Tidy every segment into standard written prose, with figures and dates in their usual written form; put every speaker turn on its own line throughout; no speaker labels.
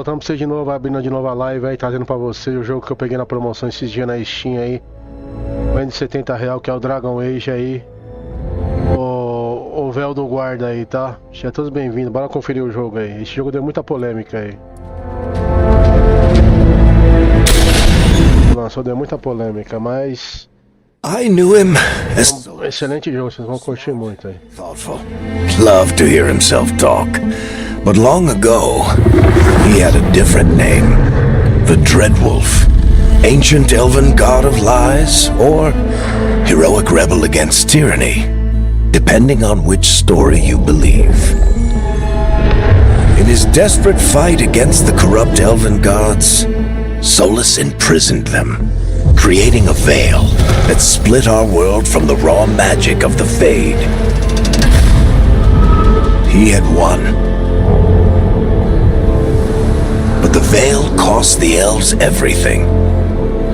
voltando pra você de novo, abrindo de novo a live aí, trazendo pra você o jogo que eu peguei na promoção esses dias na Steam aí. Vende R$70, que é o Dragon Age aí. O Veilguard aí, tá? Sejam todos bem-vindos, bora conferir o jogo aí. Esse jogo deu muita polêmica aí. Lançou, deu muita polêmica, mas...
I knew him as
excelente jogo, vocês vão curtir muito aí.
thoughtful. Loved to hear himself talk. But long ago, he had a different name. The Dreadwolf. Ancient elven god of lies, or heroic rebel against tyranny, depending on which story you believe. In his desperate fight against the corrupt elven gods, Solus imprisoned them, creating a veil that split our world from the raw magic of the Fade. He had won. But the veil cost the elves everything.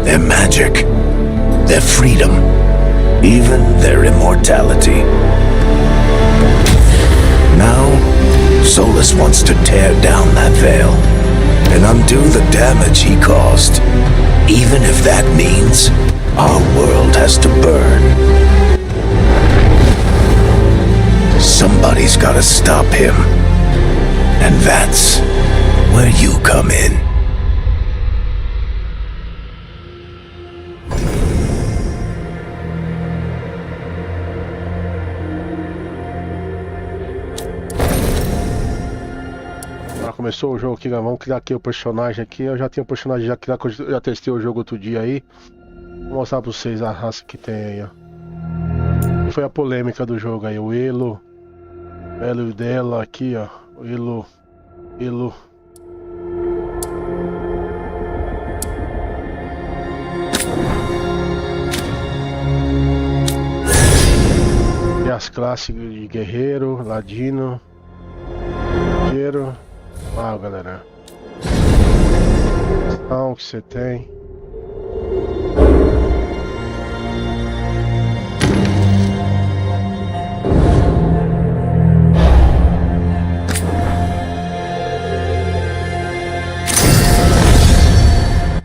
Their magic, their freedom, even their immortality. Now, Solus wants to tear down that veil and undo the damage he caused, even if that means our world has to burn. Somebody's gotta stop him, and that's where you come in.
Começou o jogo aqui, vamos criar aqui o personagem aqui. Eu já tenho o personagem já criado, eu já testei o jogo outro dia aí. Vou mostrar pra vocês a raça que tem aí, ó. E foi a polêmica do jogo aí, o Elo dela aqui, ó. O Elo. E as classes de guerreiro, ladino, guerreiro. Ah, galera, então que você tem.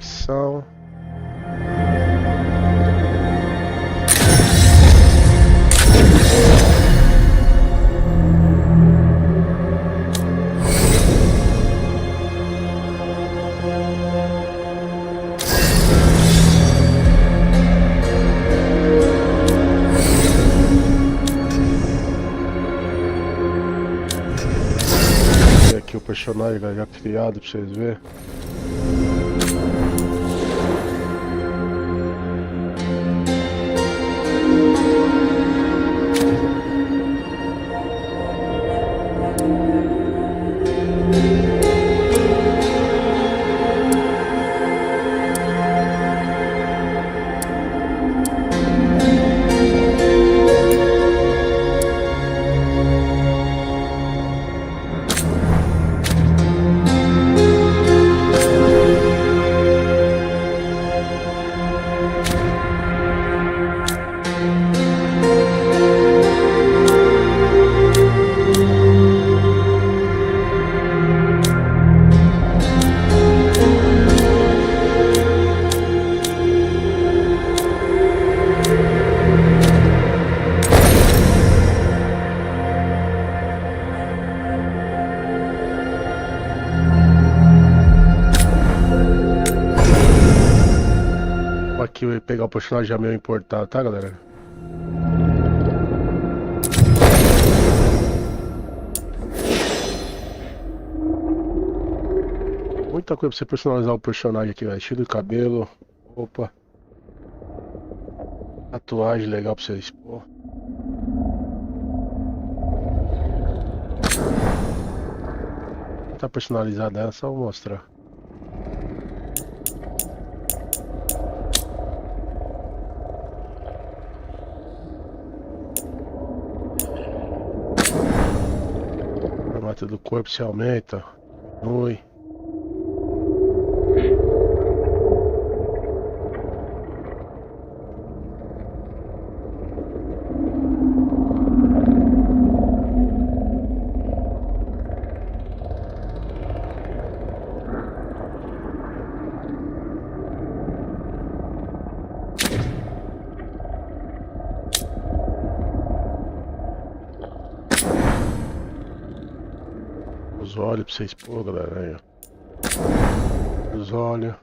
São o personagem já criado pra vocês verem. Aqui eu ia pegar o personagem já meio importado, tá, galera? Muita coisa pra você personalizar o personagem aqui, velho. Estilo de cabelo, roupa, tatuagem legal pra você expor. Tá personalizada ela, só vou mostrar. O formato do corpo se aumenta, diminui. Os olhos pra vocês pôr, galera. Aí, ó. Os olhos.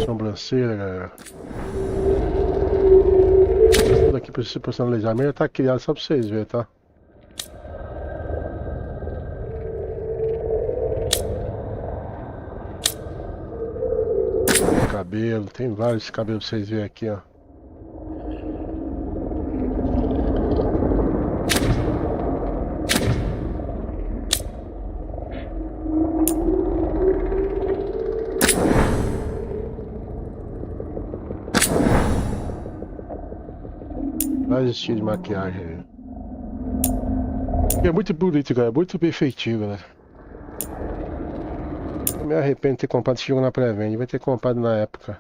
Sobrancelha, galera. Tudo aqui pra você personalizar. A minha tá criada só pra vocês verem, tá? Cabelo, tem vários cabelos pra vocês verem aqui, ó. Vários estilos de maquiagem aí. É muito bonito, galera. Muito bem feitinho, galera. Eu me arrependo de ter comprado esse jogo na pré-venda. Vai ter comprado na época.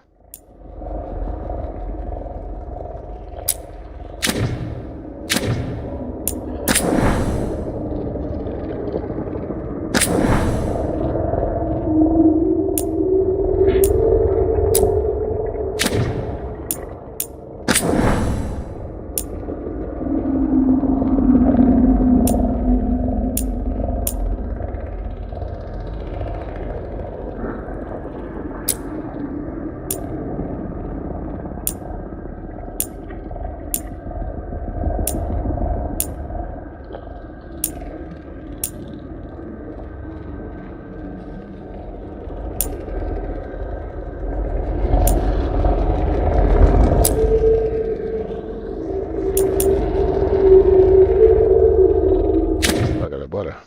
Bora.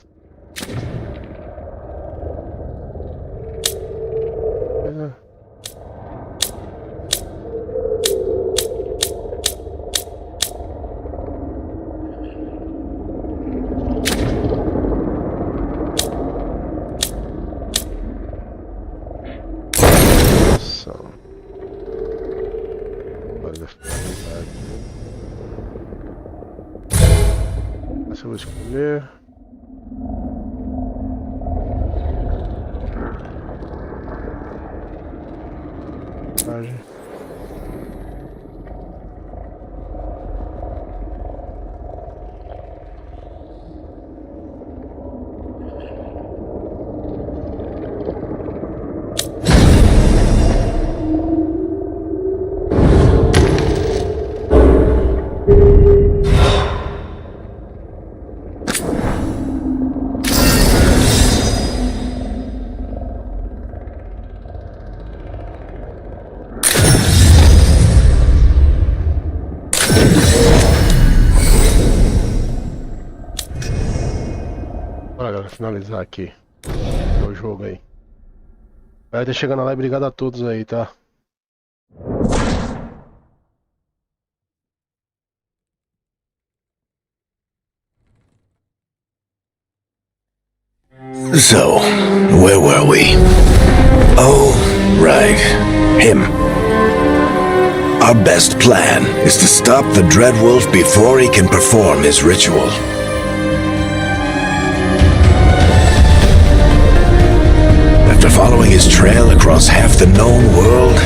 Essa eu vou escolher. Bora, galera, finalizar aqui o jogo aí. Vai ter chegando lá e obrigado a todos aí, tá?
So, where were we? Oh, right. Him. Our best plan is to stop the Dreadwolf before he can perform his ritual. After following his trail across half the known world,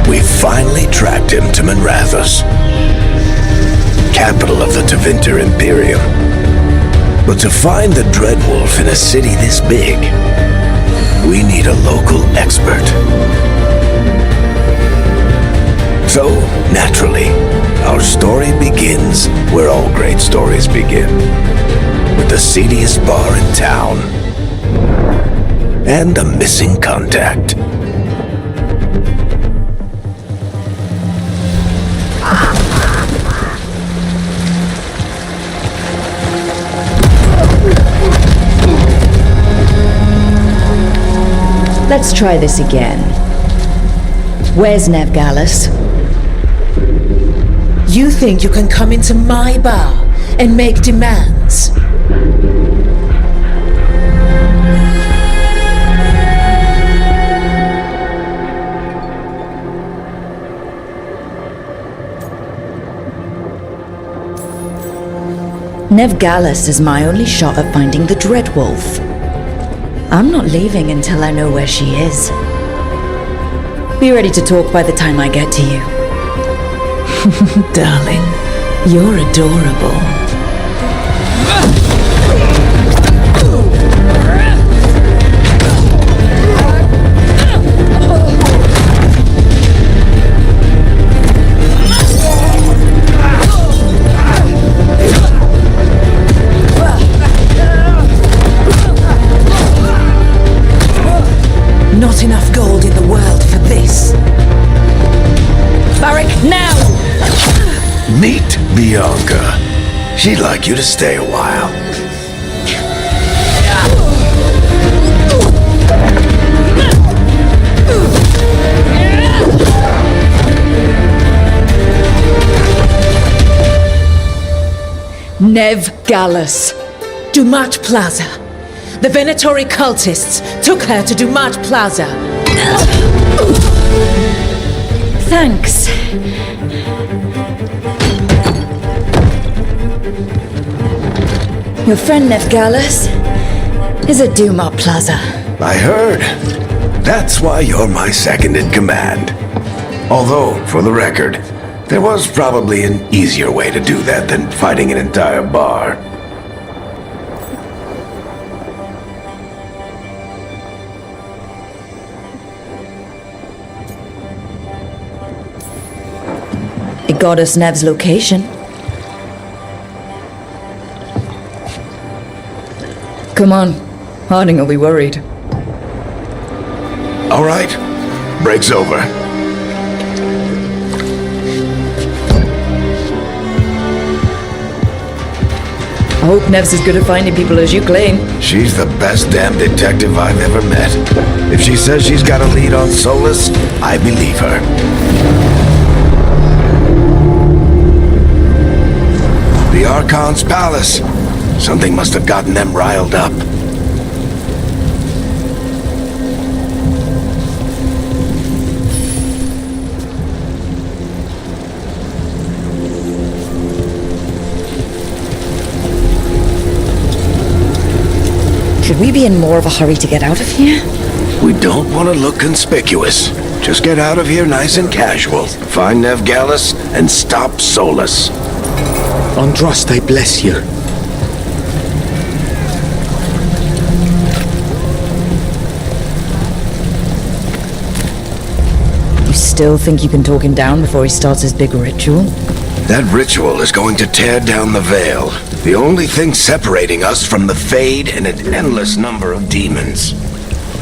we finally tracked him to Manrathus, capital of the Tevinter Imperium. But to find the Dreadwolf in a city this big, we need a local expert. So, naturally, our story begins where all great stories begin, with the seediest bar in town and a missing contact.
Let's try this again. Where's Nevgalis?
You think you can come into my bar and make demands?
Nevgalis is my only shot at finding the Dreadwolf. I'm not leaving until I know where she is. Be ready to talk by the time I get to you.
Darling,
You're adorable.
Not enough gold in the world for this.
Barrack, now!
Meet Bianca. She'd like you to stay a while.
Nev Gallus.
Dumat Plaza. The Venatori cultists took her to Dumat Plaza.
Thanks. Your friend Nev Gallus is at Dumat Plaza.
I heard. That's why you're my second in command. Although, for the record, there was probably an easier way to do that than fighting an entire bar.
It got us Nev's location. Come on, Harding will be worried.
All right. Break's over.
I hope Nev's as good at finding people as you claim.
She's the best damn detective I've ever met. If she says she's got a lead on Solus, I believe her. The Archon's palace. Something must have gotten them riled up.
Should we be in more of a hurry to get out of here?
We don't want to look conspicuous. Just get out of here nice and casual. Find Nev Gallus and stop Solus.
Androst, I bless you.
You still think you can talk him down before he starts his big ritual?
That ritual is going to tear down the veil. The only thing separating us from the Fade and an endless number of demons.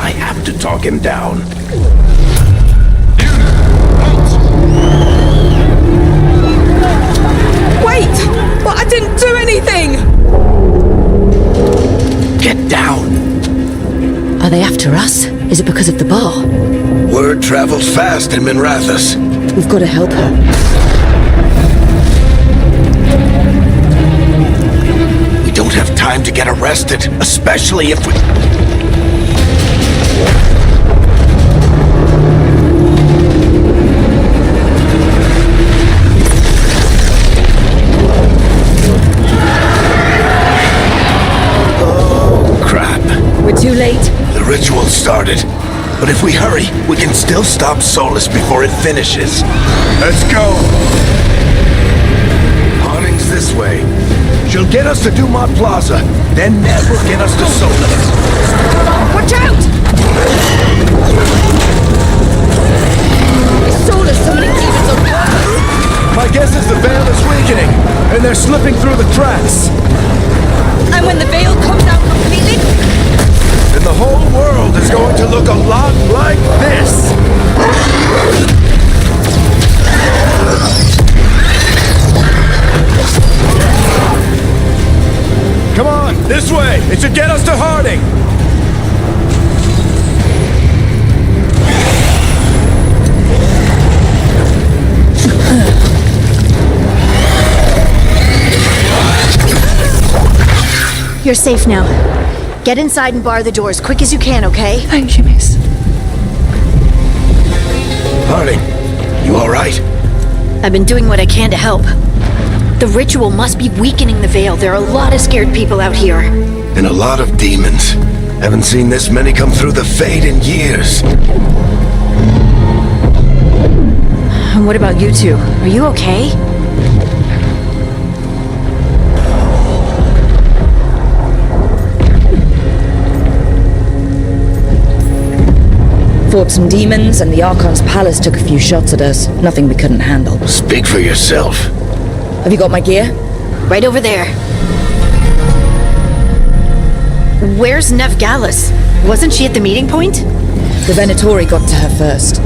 I have to talk him down.
Wait! But I didn't do anything!
Get down!
Are they after us? Is it because of the bar?
Word travels fast in Minrathous.
We've got to help her.
We don't have time to get arrested, especially if we... Oh, crap.
We're too late.
The ritual started. But if we hurry, we can still stop Solus before it finishes. Let's go! Harding's this way. She'll get us to Dumat Plaza, then Nev will get us to Solus.
Watch out! Is Solus summoning demons on purpose?
My guess is the veil is weakening, and they're slipping through the cracks.
And when the veil comes out completely?
Then the whole world is going to look a lot like this. Come on, this way! It should get us to Harding!
You're safe now. Get inside and bar the door as quick as you can, okay?
Thank you, miss.
Harding, you all right?
I've been doing what I can to help. The ritual must be weakening the veil. There are a lot of scared people out here.
And a lot of demons. Haven't seen this many come through the Fade in years.
And what about you two? Are you okay?
Fought some demons, and the Archon's palace took a few shots at us. Nothing we couldn't handle.
Speak for yourself.
Have you got my gear?
Right over there. Where's Nev Gallus? Wasn't she at the meeting point?
The Venatori got to her first.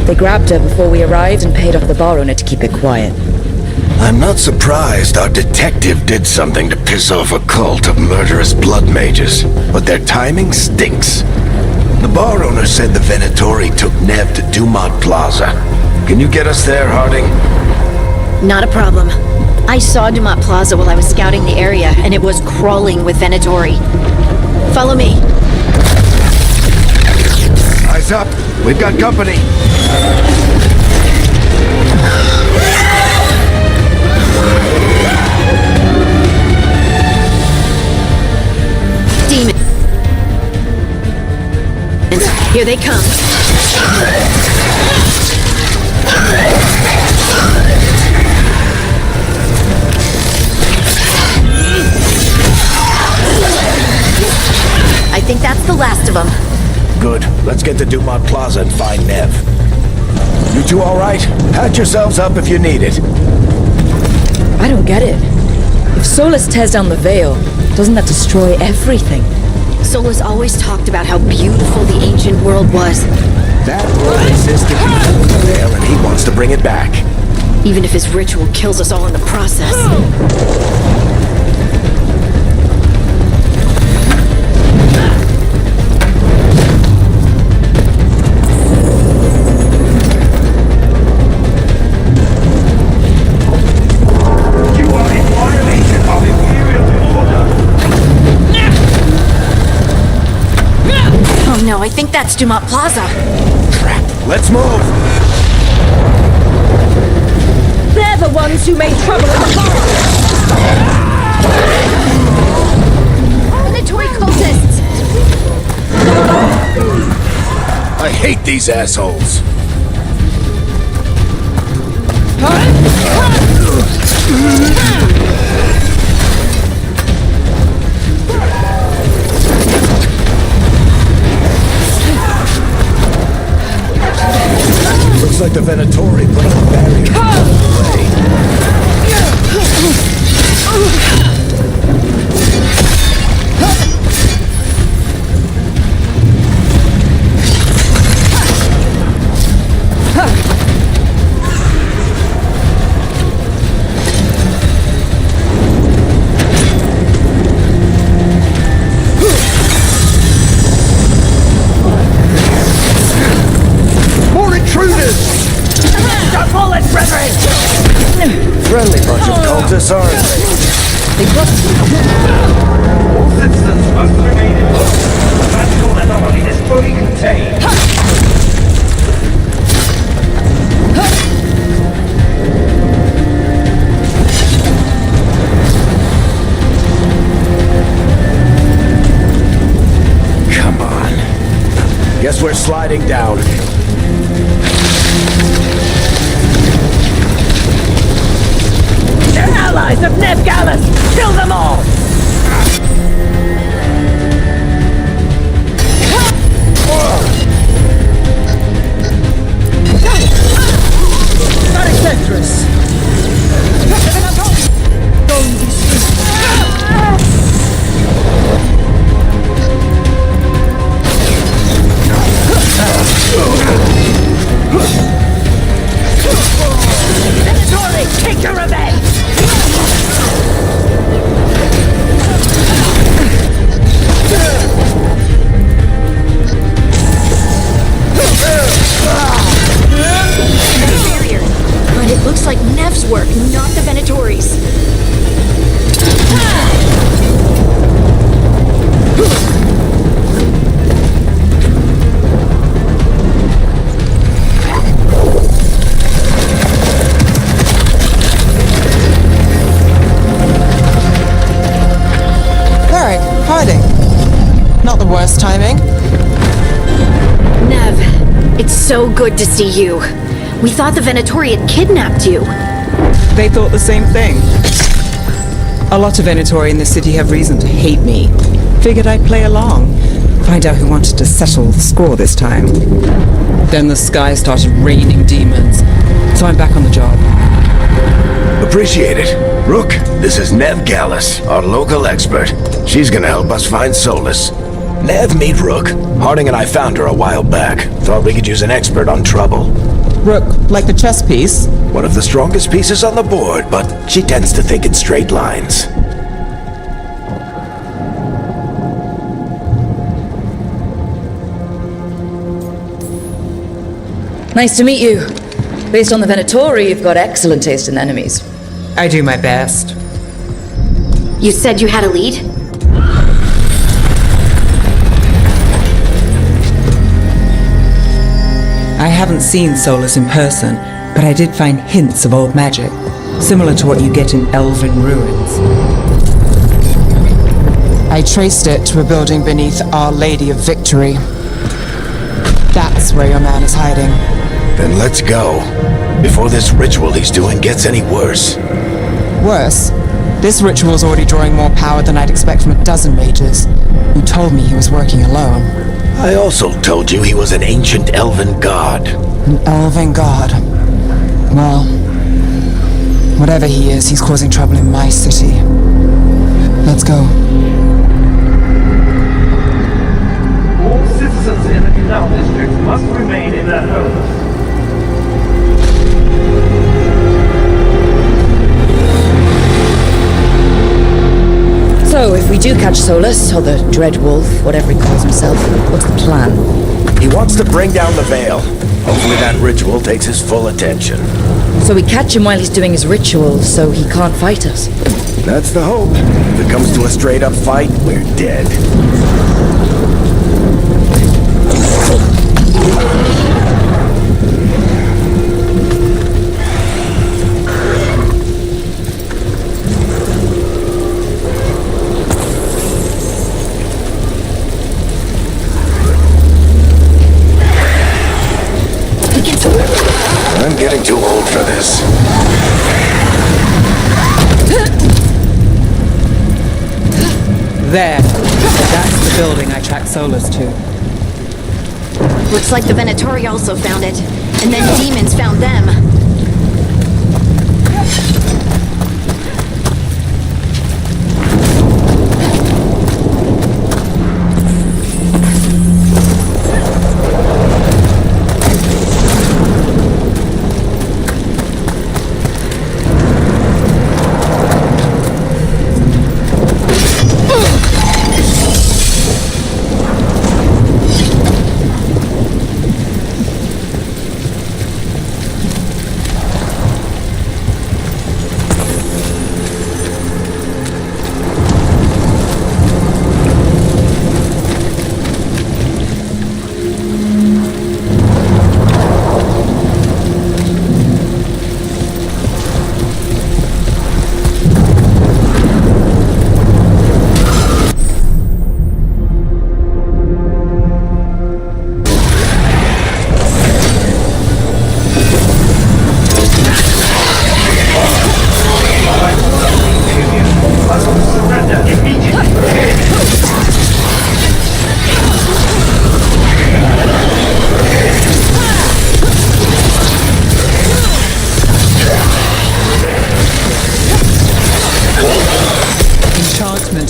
They grabbed her before we arrived and paid off the bar owner to keep it quiet.
I'm not surprised our detective did something to piss off a cult of murderous blood mages, but their timing stinks. The bar owner said the Venatori took Nev to Dumont Plaza. Can you get us there, Harding?
Not a problem. I saw Dumont Plaza while I was scouting the area, and it was crawling with Venatori. Follow me.
Eyes up! We've got company!
Demons. Here they come. I think that's the last of them.
Good. Let's get to Dumont Plaza and find Nev. You two all right? Patch yourselves up if you need it.
I don't get it. If Solus tears down the Veil, doesn't that destroy everything?
Solus always talked about how beautiful the ancient world was.
That world existed before the Veil, and he wants to bring it back.
Even if his ritual kills us all in the process. No, I think that's Dumont Plaza.
Crap. Let's move!
They're the ones who made trouble in the forest!
Venatori cultists!
I hate these assholes! Looks like the Venatori put up a barrier in the way. Friendly bunch of cultists, aren't they?
All citizens must remain in order. The magical anomaly is fully contained.
Come on. Guess we're sliding down.
They're allies of Nev Gallus! Kill them all! Not adventurous! Venatori, take your revenge!
But it looks like Nev's work, not the Venatori's.
Not the worst timing.
Nev, it's so good to see you. We thought the Venatori had kidnapped you.
They thought the same thing. A lot of Venatori in the city have reason to hate me. Figured I'd play along. Find out who wanted to settle the score this time. Then the sky started raining demons, so I'm back on the job.
Appreciate it. Rook, this is Nev Gallus, our local expert. She's gonna help us find Solus. Nev, meet Rook. Harding and I found her a while back. Thought we could use an expert on trouble.
Rook, like the chess piece?
One of the strongest pieces on the board, but she tends to think in straight lines.
Nice to meet you. Based on the Venatori, you've got excellent taste in enemies.
I do my best.
You said you had a lead?
I haven't seen Solus in person, but I did find hints of old magic, similar to what you get in elven ruins. I traced it to a building beneath Our Lady of Victory. That's where your man is hiding.
Then let's go. Before this ritual he's doing gets any worse.
Worse, this ritual's already drawing more power than I'd expect from a dozen mages. You told me he was working alone.
I also told you he was an ancient elven god.
An elven god. Well, whatever he is, he's causing trouble in my city. Let's go.
All citizens in the Canal District must remain in their homes.
So, if we do catch Solus, or the Dread Wolf, whatever he calls himself, what's the plan?
He wants to bring down the veil. Hopefully that ritual takes his full attention.
So we catch him while he's doing his ritual, so he can't fight us.
That's the hope. If it comes to a straight-up fight, we're dead. I'm getting too old for this.
There. That's the building I tracked Solus to.
Looks like the Venatori also found it. And then demons found them.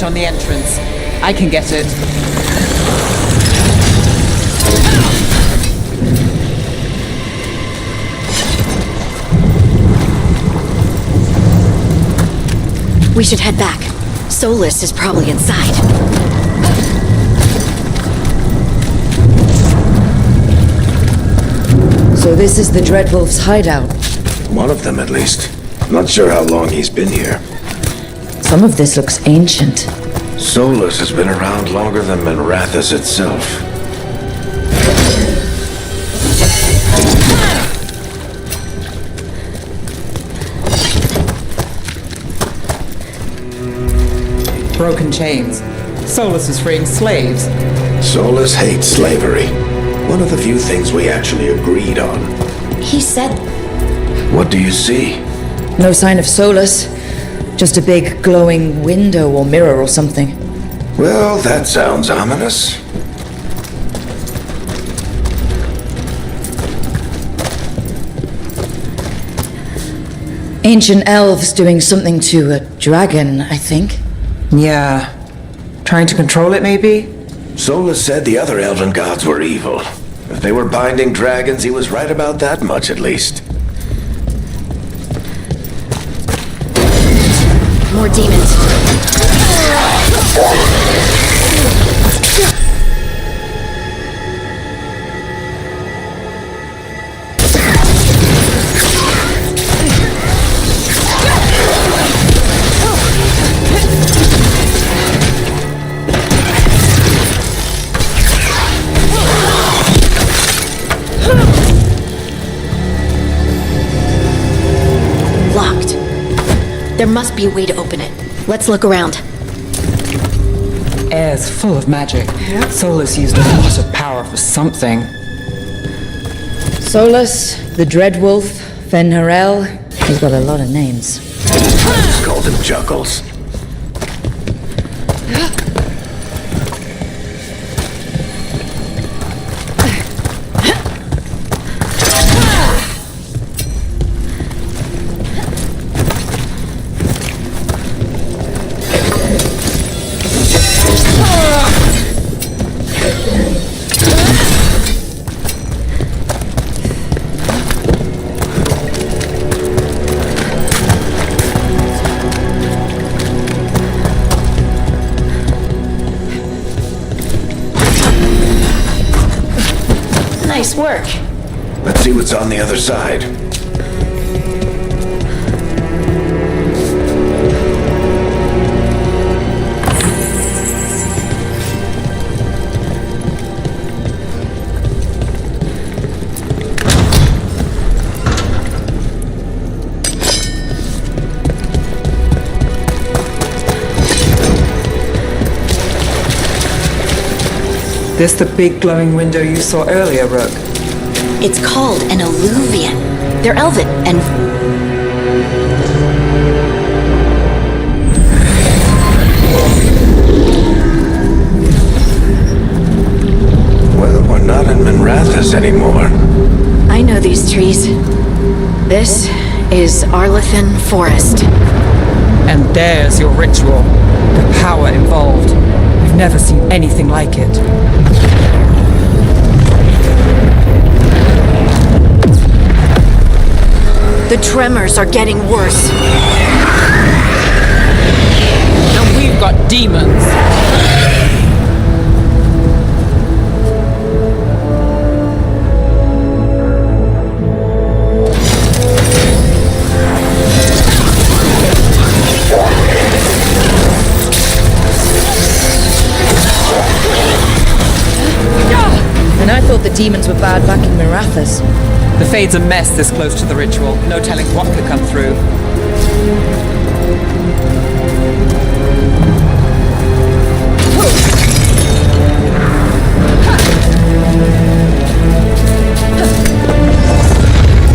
On the entrance. I can get it.
We should head back. Solus is probably inside.
So this is the Dreadwolf's hideout.
One of them, at least. Not sure how long he's been here.
Some of this looks ancient.
Solus has been around longer than Minrathous itself.
Broken chains. Solus is freeing slaves.
Solus hates slavery. One of the few things we actually agreed on.
He said...
What do you see?
No sign of Solus. Just a big glowing window or mirror or something.
Well, that sounds ominous.
Ancient elves doing something to a dragon, I think.
Yeah. Trying to control it, maybe?
Solus said the other elven gods were evil. If they were binding dragons, he was right about that much, at least.
More demons. Locked. There must be a way to open it. Let's look around.
Air's full of magic. Solus used a lot of power for something.
Solus, the Dreadwolf, Fen'Harel. He's got a lot of names.
Just called him Juggles.
Nice work.
Let's see what's on the other side.
This the big glowing window you saw earlier, Rook?
It's called an alluvian. They're elven and...
Well, we're not in Minrathous anymore.
I know these trees. This is Arlethan Forest.
And there's your ritual. The power involved. I've never seen anything like it.
The tremors are getting worse.
And we've got demons.
And I thought the demons were bad back in Minrathous.
The Fade's a mess this close to the ritual. No telling what could come through.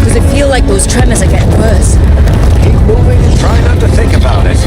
Does it feel like those tremors are getting worse?
Keep moving and try not to think about it.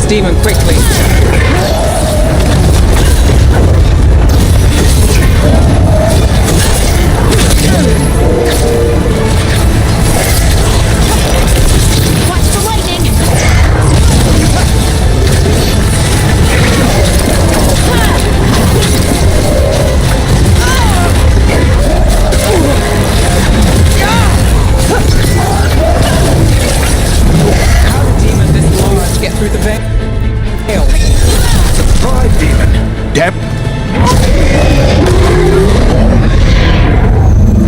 demon quickly.
Watch the lightning!
How did demon this large get through the veil?
Try, demon. Dep.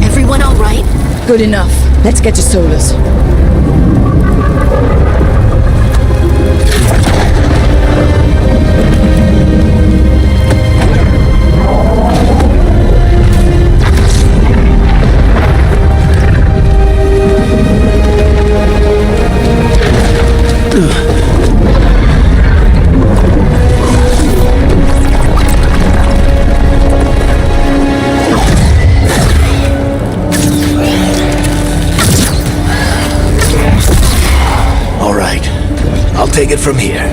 Everyone all right?
Good enough. Let's get to Solus.
All right. I'll take it from here.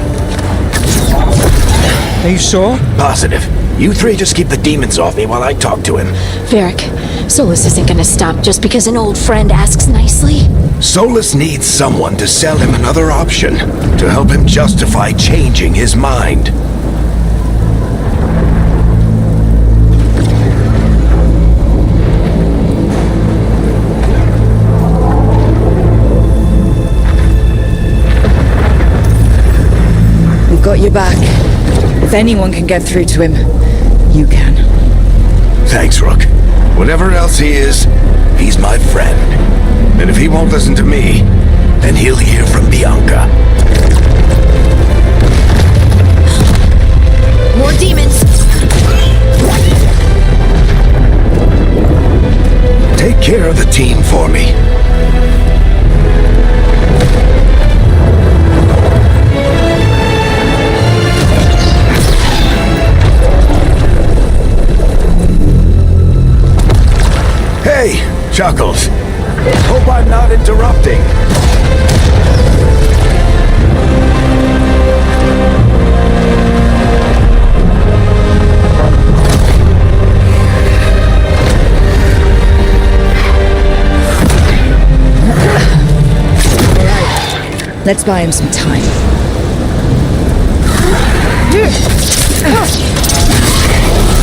Are you sure?
Positive. You three just keep the demons off me while I talk to him.
Varric, Solus isn't gonna stop just because an old friend asks nicely.
Solus needs someone to sell him another option, to help him justify changing his mind.
We've got your back. If anyone can get through to him, you can.
Thanks, Rook. Whatever else he is, he's my friend. And if he won't listen to me, then he'll hear from Bianca.
More demons!
Take care of the team for me. Hey, Chuckles. Hope I'm not interrupting.
Let's buy him some time.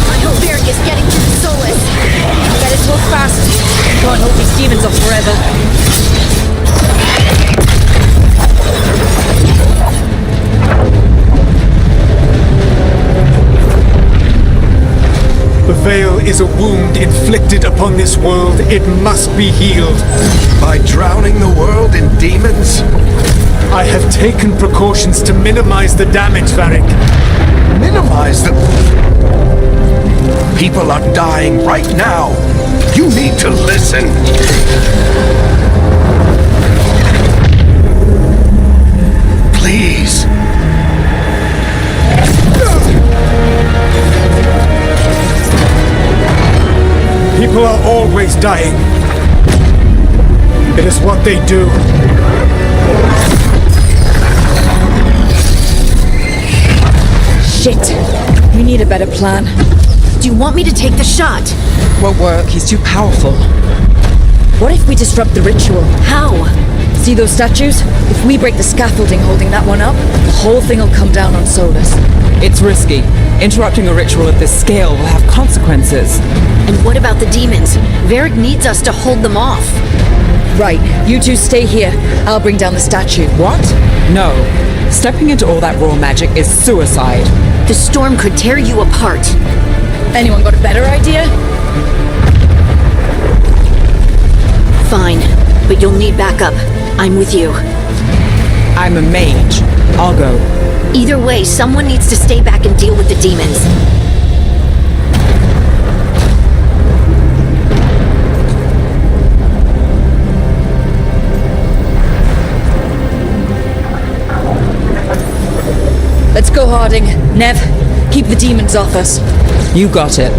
I hope Varric is getting to the Solus.
Better talk fast. Can't hold these demons off forever.
The veil is a wound inflicted upon this world. It must be healed.
By drowning the world in demons?
I have taken precautions to minimize the damage, Varric.
Minimize the... People are dying right now. You need to listen. Please.
People are always dying. It is what they do.
Shit. We need a better plan.
Do you want me to take the shot?
Won't work, he's too powerful.
What if we disrupt the ritual?
How?
See those statues? If we break the scaffolding holding that one up, the whole thing will come down on Solus.
It's risky. Interrupting a ritual of this scale will have consequences.
And what about the demons? Varric needs us to hold them off.
Right, you two stay here. I'll bring down the statue.
What? No. Stepping into all that raw magic is suicide.
The storm could tear you apart.
Anyone got a better idea?
Fine, but you'll need backup. I'm with you.
I'm a mage. I'll go.
Either way, someone needs to stay back and deal with the demons.
Let's go, Harding. Nev, keep the demons off us.
You got it.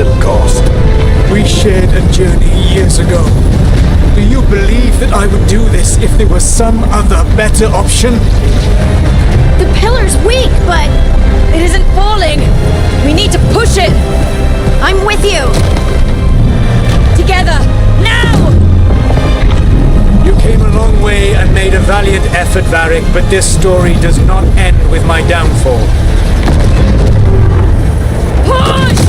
little cost.
We shared a journey years ago. Do you believe that I would do this if there was some other better option?
The pillar's weak, but
It isn't falling! We need to push it!
I'm with you!
Together! Now!
You came a long way and made a valiant effort, Varric, but this story does not end with my downfall.
Push!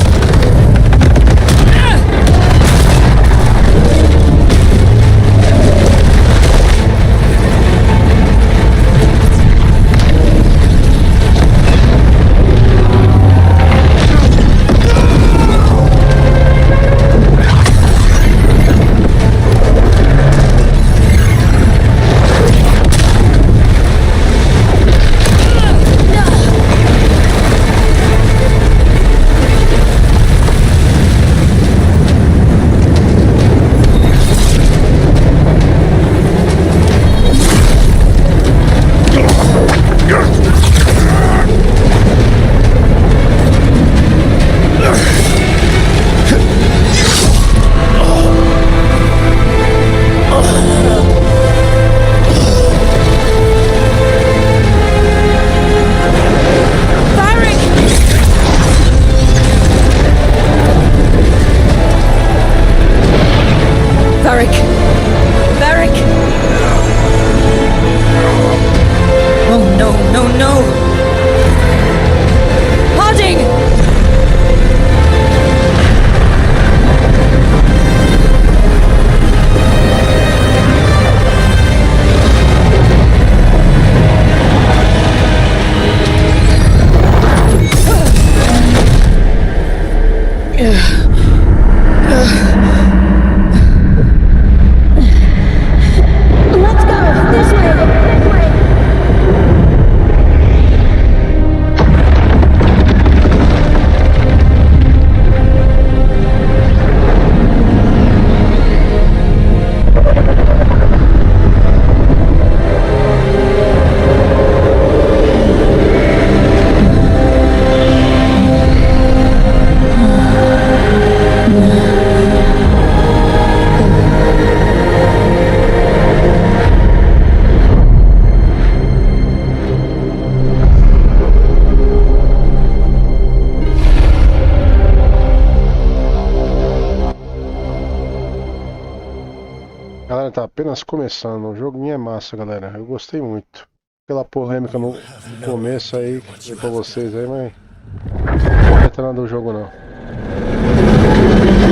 Galera, tá apenas começando. O joguinho é massa, galera. Eu gostei muito. Pela polêmica no começo aí, que falei pra vocês aí, mas não vai ter nada do jogo não.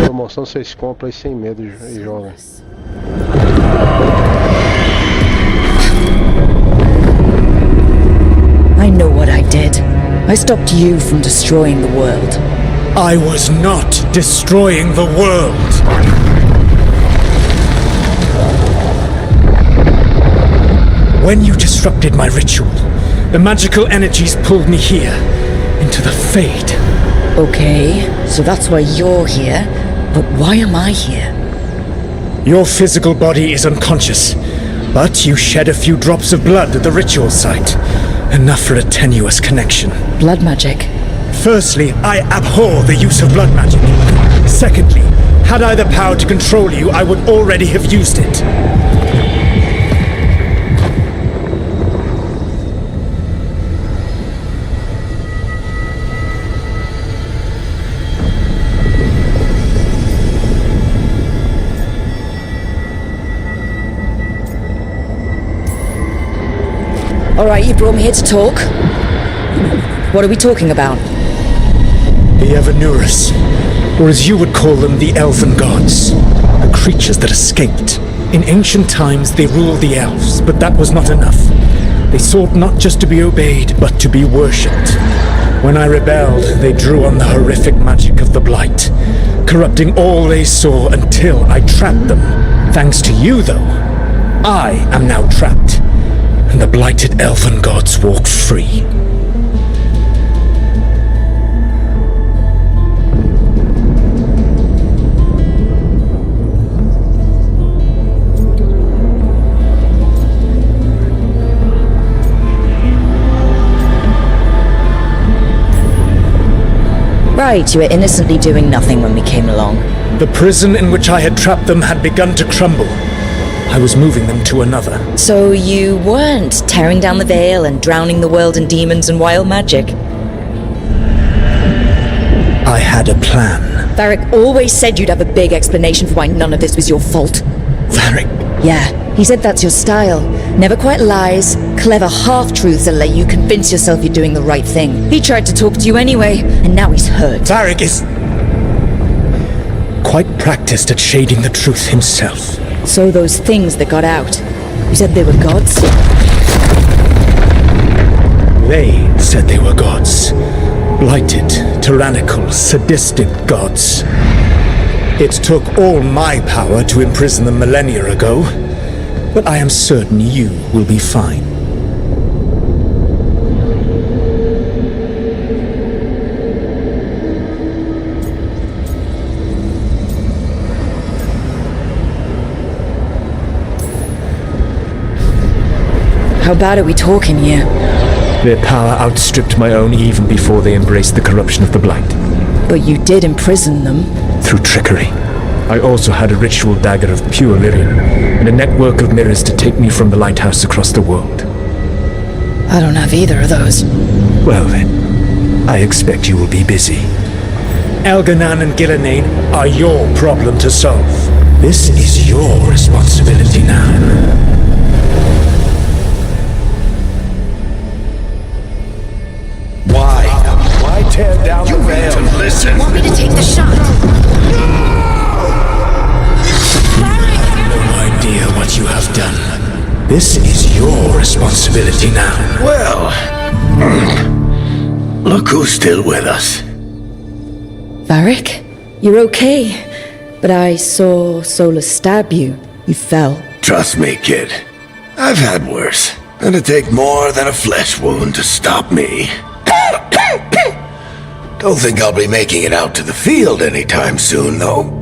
Promoção vocês compram aí sem medo e jogam.
I know what I did. I stopped you from destroying the world.
I was not destroying the world! When you disrupted my ritual, the magical energies pulled me here, into the Fade.
Okay, so that's why you're here, but why am I here?
Your physical body is unconscious, but you shed a few drops of blood at the ritual site. Enough for a tenuous connection.
Blood magic?
Firstly, I abhor the use of blood magic. Secondly, had I the power to control you, I would already have used it.
Alright, you brought me here to talk. What are we talking about?
The Evanurus, or as you would call them, the Elven Gods. The creatures that escaped. In ancient times, they ruled the elves, but that was not enough. They sought not just to be obeyed, but to be worshipped. When I rebelled, they drew on the horrific magic of the Blight, corrupting all they saw until I trapped them. Thanks to you, though, I am now trapped, and the blighted Elven Gods walk free.
right, you were innocently doing nothing when we came along.
The prison in which I had trapped them had begun to crumble. I was moving them to another.
So you weren't tearing down the veil and drowning the world in demons and wild magic?
I had a plan.
Varric always said you'd have a big explanation for why none of this was your fault.
Varric?
Yeah, he said that's your style. Never quite lies, clever half-truths that let you convince yourself you're doing the right thing. He tried to talk to you anyway, and now he's hurt.
Varric is quite practiced at shading the truth himself.
So those things that got out, you said they were gods?
They said they were gods. Blighted, tyrannical, sadistic gods. It took all my power to imprison them millennia ago, but I am certain you will be fine.
How bad are we talking here?
Their power outstripped my own even before they embraced the corruption of the Blight.
But you did imprison them.
Through trickery. I also had a ritual dagger of pure lyrium, and a network of mirrors to take me from the lighthouse across the world.
I don't have either of those.
Well then, I expect you will be busy. Elganan and Gillenane are your problem to solve. This is your responsibility now.
Why tear down the veil?
You
Listen.
want me to take the shot?
No idea what you have done. This is your responsibility now.
Well, look who's still with us.
Varric? You're okay. But I saw Solus stab you. You fell.
Trust me, kid. I've had worse. It'd take more than a flesh wound to stop me. Don't think I'll be making it out to the field anytime soon, though.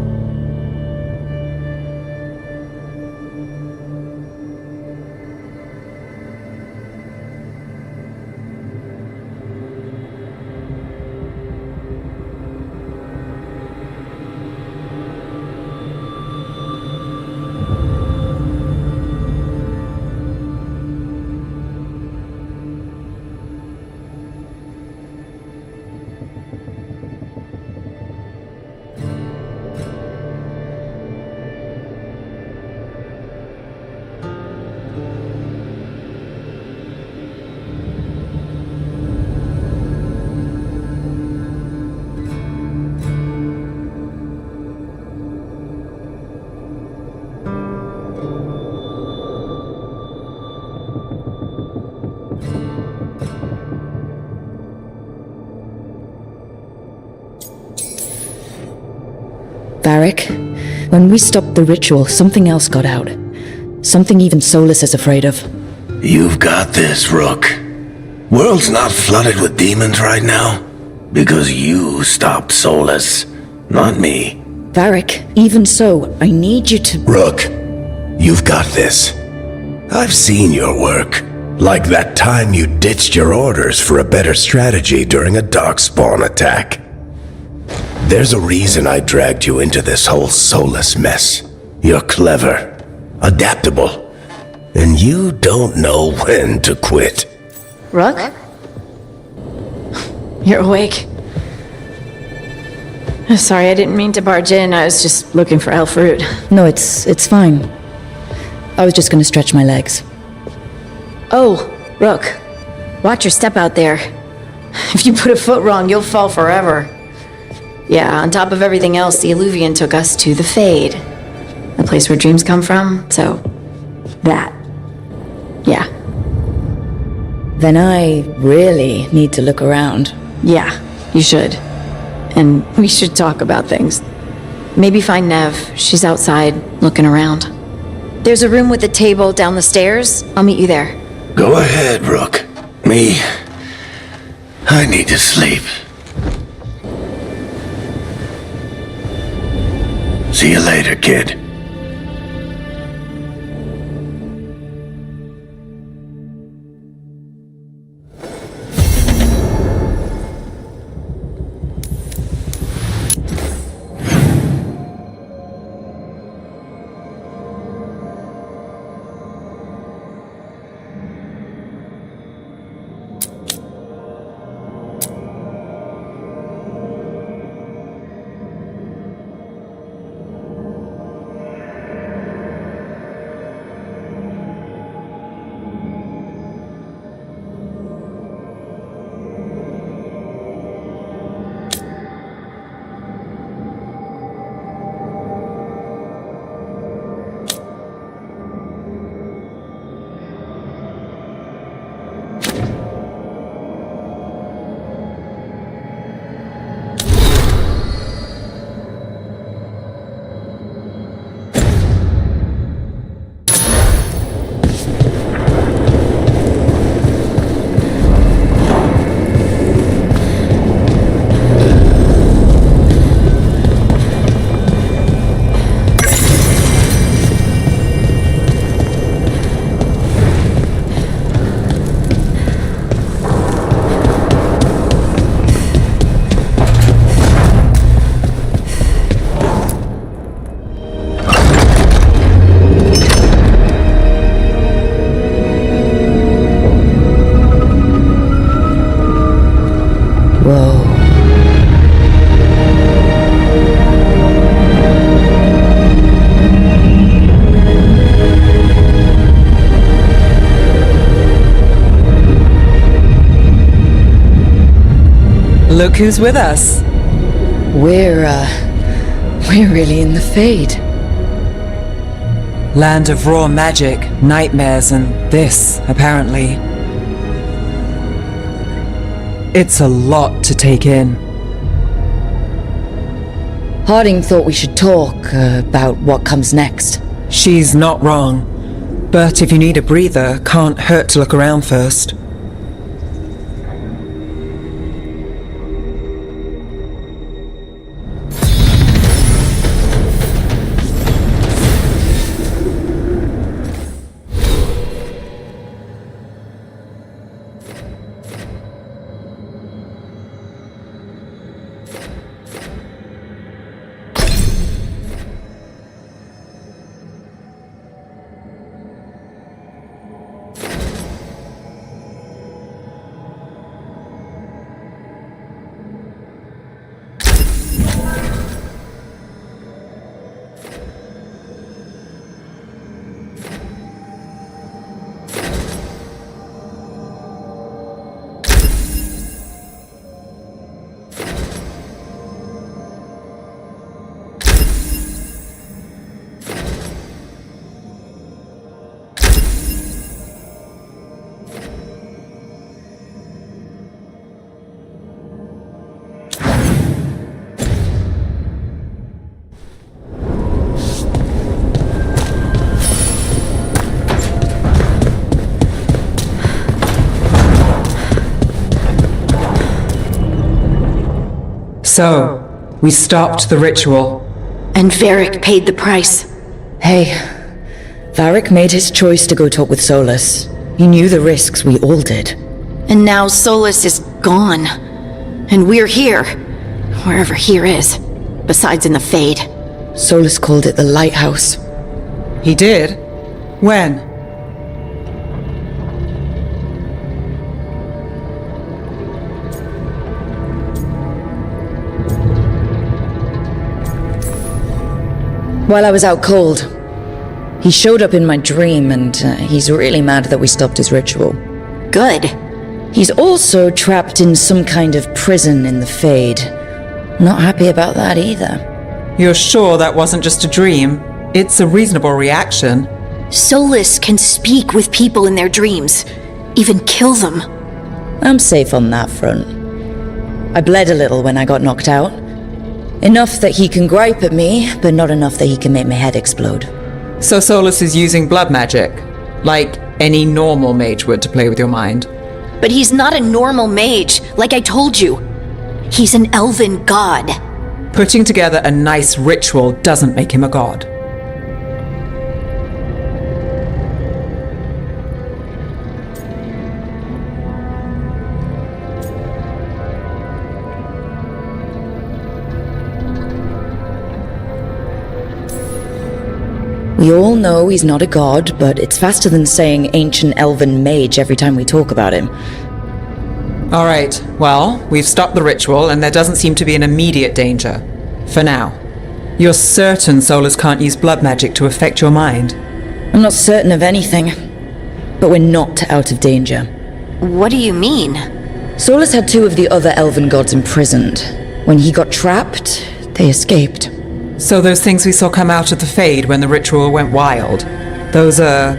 Varric, when we stopped the ritual, something else got out. Something even Solus is afraid of.
You've got this, Rook. World's not flooded with demons right now. Because you stopped Solus, not me.
Varric, even so, I need you to...
Rook, you've got this. I've seen your work. Like that time you ditched your orders for a better strategy during a darkspawn attack. There's a reason I dragged you into this whole Solus mess. You're clever, adaptable, and you don't know when to quit.
Rook? You're awake. Sorry, I didn't mean to barge in. I was just looking for elf fruit.
No, it's fine. I was just gonna stretch my legs.
Oh, Rook. Watch your step out there. If you put a foot wrong, you'll fall forever. Yeah, on top of everything else, the Illuvian took us to the Fade. The place where dreams come from, so... that. Yeah.
Then I really need to look around.
Yeah, you should. And we should talk about things. Maybe find Nev. She's outside, looking around. There's a room with a table down the stairs. I'll meet you there.
Go ahead, Rook. I need to sleep. See you later, kid.
look who's with us.
We're really in the Fade.
Land of raw magic, nightmares, and this, apparently. It's a lot to take in.
Harding thought we should talk about what comes next.
She's not wrong. But if you need a breather, can't hurt to look around first. So, we stopped the ritual.
And Varric paid the price.
Hey, Varric made his choice to go talk with Solus. He knew the risks, we all did.
And now Solus is gone. And we're here. Wherever here is. Besides in the Fade.
Solus called it the Lighthouse.
He did? When?
While I was out cold. He showed up in my dream, and he's really mad that we stopped his ritual.
Good.
He's also trapped in some kind of prison in the Fade. Not happy about that either.
You're sure that wasn't just a dream? It's a reasonable reaction.
Solus can speak with people in their dreams. Even kill them.
I'm safe on that front. I bled a little when I got knocked out. Enough that he can gripe at me, but not enough that he can make my head explode.
So Solus is using blood magic, like any normal mage would to play with your mind.
But he's not a normal mage, like I told you. He's an elven god.
Putting together a nice ritual doesn't make him a god.
We all know he's not a god, but it's faster than saying ancient elven mage every time we talk about him.
Alright, well, we've stopped the ritual and there doesn't seem to be an immediate danger. For now. You're certain Solus can't use blood magic to affect your mind?
I'm not certain of anything, but we're not out of danger.
What do you mean?
Solus had two of the other elven gods imprisoned. When he got trapped, they escaped.
So those things we saw come out of the Fade when the ritual went wild, those are...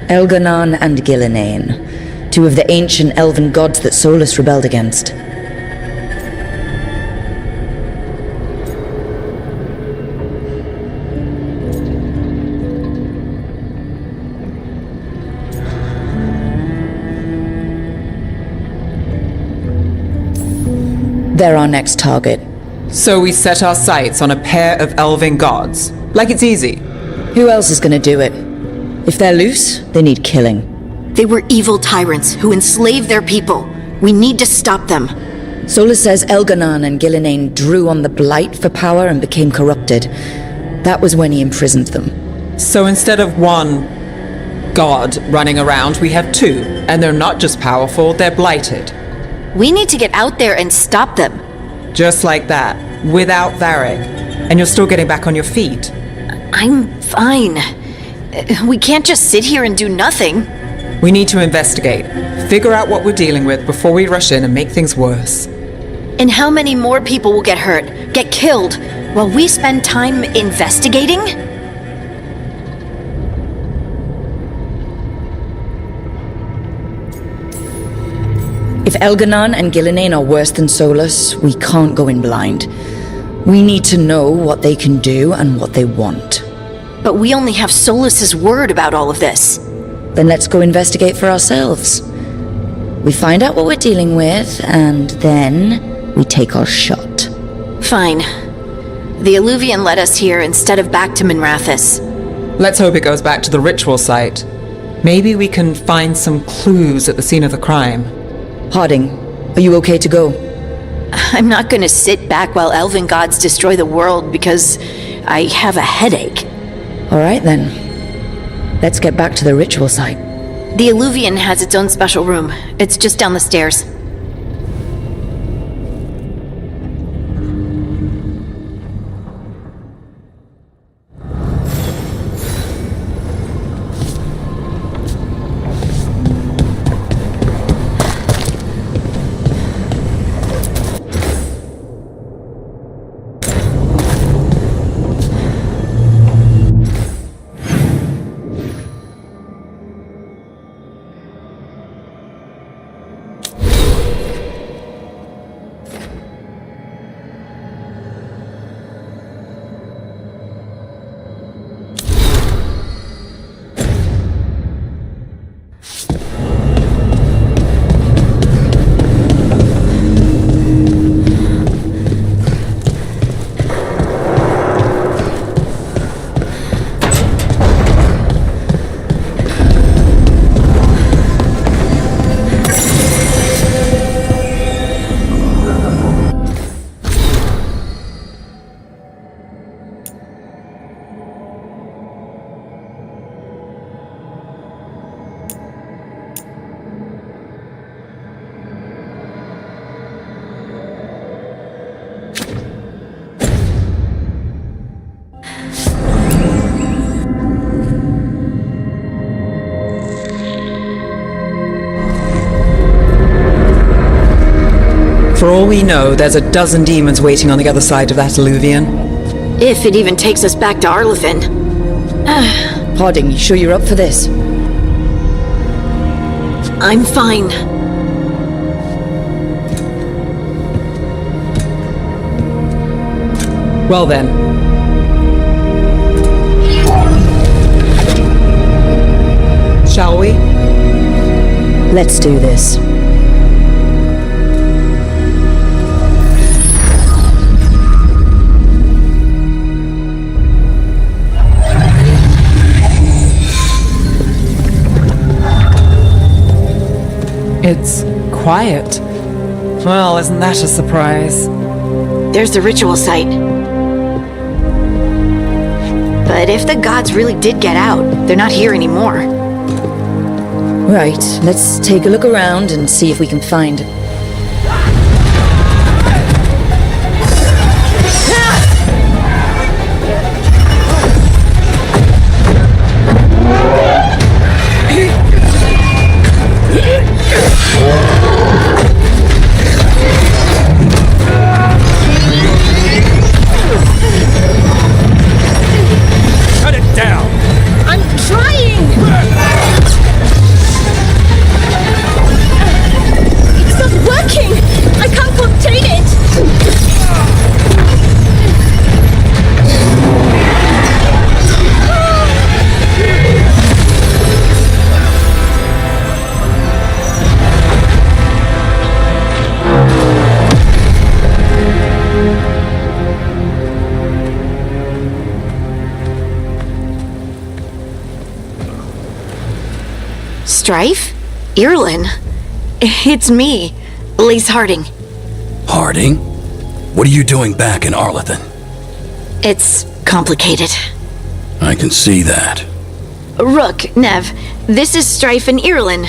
Elganan and Gillinane, two of the ancient elven gods that Solus rebelled against. They're our next target.
So we set our sights on a pair of elven gods. Like it's easy.
Who else is gonna do it? If they're loose, they need killing.
They were evil tyrants who enslaved their people. We need to stop them.
Solus says Elganan and Gillinane drew on the Blight for power and became corrupted. That was when he imprisoned them.
So instead of one god running around, we have two. And they're not just powerful, they're blighted.
We need to get out there and stop them.
Just like that, without Varric. And you're still getting back on your feet.
I'm fine. We can't just sit here and do nothing.
We need to investigate. Figure out what we're dealing with before we rush in and make things worse.
And how many more people will get hurt, get killed, while we spend time investigating?
If Elganon and Gillinane are worse than Solus, we can't go in blind. We need to know what they can do and what they want.
But we only have Solus's word about all of this.
Then let's go investigate for ourselves. We find out what we're dealing with, and then we take our shot.
Fine. The Illuvian led us here instead of back to Minrathous.
Let's hope it goes back to the ritual site. Maybe we can find some clues at the scene of the crime.
Harding, are you okay to go?
I'm not gonna sit back while elven gods destroy the world because I have a headache.
All right then. Let's get back to the ritual site.
The Illuvian has its own special room. It's just down the stairs.
For all we know, there's a dozen demons waiting on the other side of that Illuvian.
If it even takes us back to Arlithin.
Harding, you sure you're up for this?
I'm fine.
Well then. Shall we?
Let's do this.
It's quiet. Well, isn't that a surprise?
There's the ritual site. But if the gods really did get out, they're not here anymore.
Right, let's take a look around and see if we can find...
Strife? Irlin? It's me, Lace Harding.
Harding? What are you doing back in Arlithin?
It's complicated.
I can see that.
Rook, Nev, this is Strife and Irlin.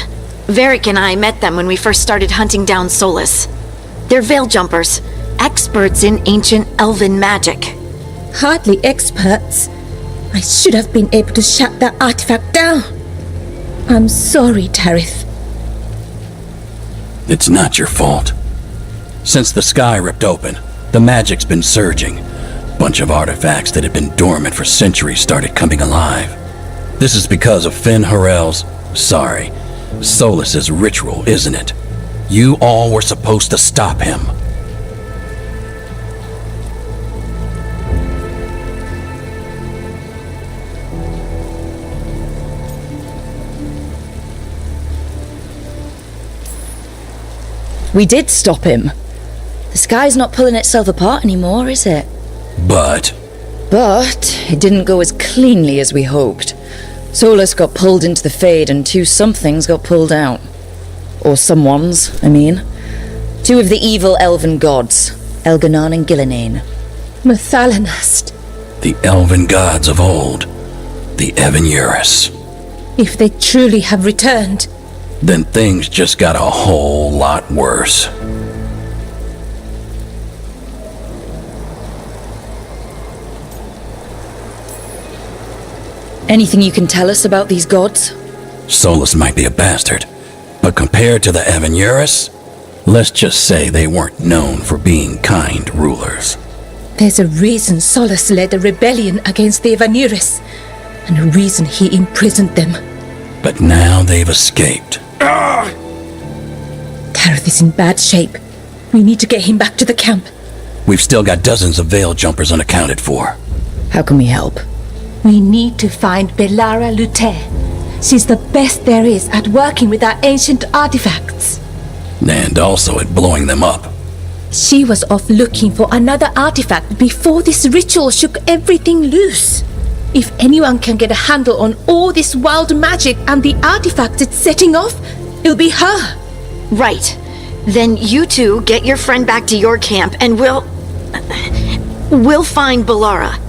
Varric and I met them when we first started hunting down Solus. They're veil jumpers, experts in ancient elven magic.
Hardly experts. I should have been able to shut that artifact down. I'm sorry, Tarith.
It's not your fault. Since the sky ripped open, the magic's been surging. Bunch of artifacts that had been dormant for centuries started coming alive. This is because of Solus's ritual, isn't it? You all were supposed to stop him.
We did stop him. The sky's not pulling itself apart anymore, is it?
But
it didn't go as cleanly as we hoped. Solus got pulled into the Fade and 2 somethings got pulled out. Or someones, I mean. 2 of the evil elven gods, Elganon and Gillinane.
Mathalanast.
the elven gods of old, the Evan-Urus.
If they truly have returned,
Then things just got a whole lot worse.
Anything you can tell us about these gods?
Solus might be a bastard, but compared to the Evan-Urus, let's just say they weren't known for being kind rulers.
there's a reason Solus led a rebellion against the Evan-Urus, and a reason he imprisoned them.
But now they've escaped.
Gareth is in bad shape. We need to get him back to the camp.
We've still got dozens of veil jumpers unaccounted for.
How can we help?
We need to find Belara Lute. She's the best there is at working with our ancient artifacts.
And also at blowing them up.
She was off looking for another artifact before this ritual shook everything loose. If anyone can get a handle on all this wild magic and the artifacts it's setting off, it'll be her.
Right. Then you two get your friend back to your camp and we'll find Belara.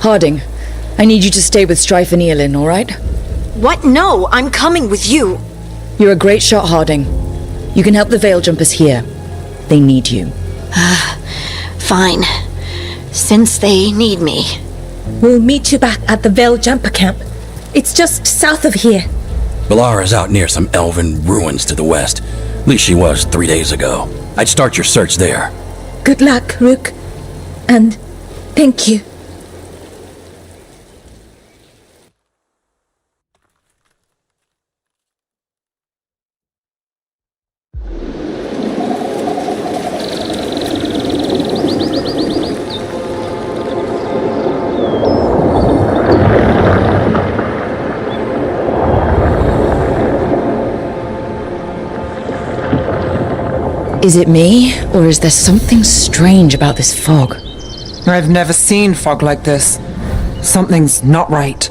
Harding, I need you to stay with Strife and Eolin, all right?
What? No, I'm coming with you.
You're a great shot, Harding. You can help the Veil Jumpers here. They need you.
Fine. Since they need me.
We'll meet you back at the Veil Jumper camp. It's just south of here.
Belara's out near some elven ruins to the west. At least she was 3 days ago. I'd start your search there.
Good luck, Rook. And thank you.
Is it me, or is there something strange about this fog?
I've never seen fog like this. Something's not right.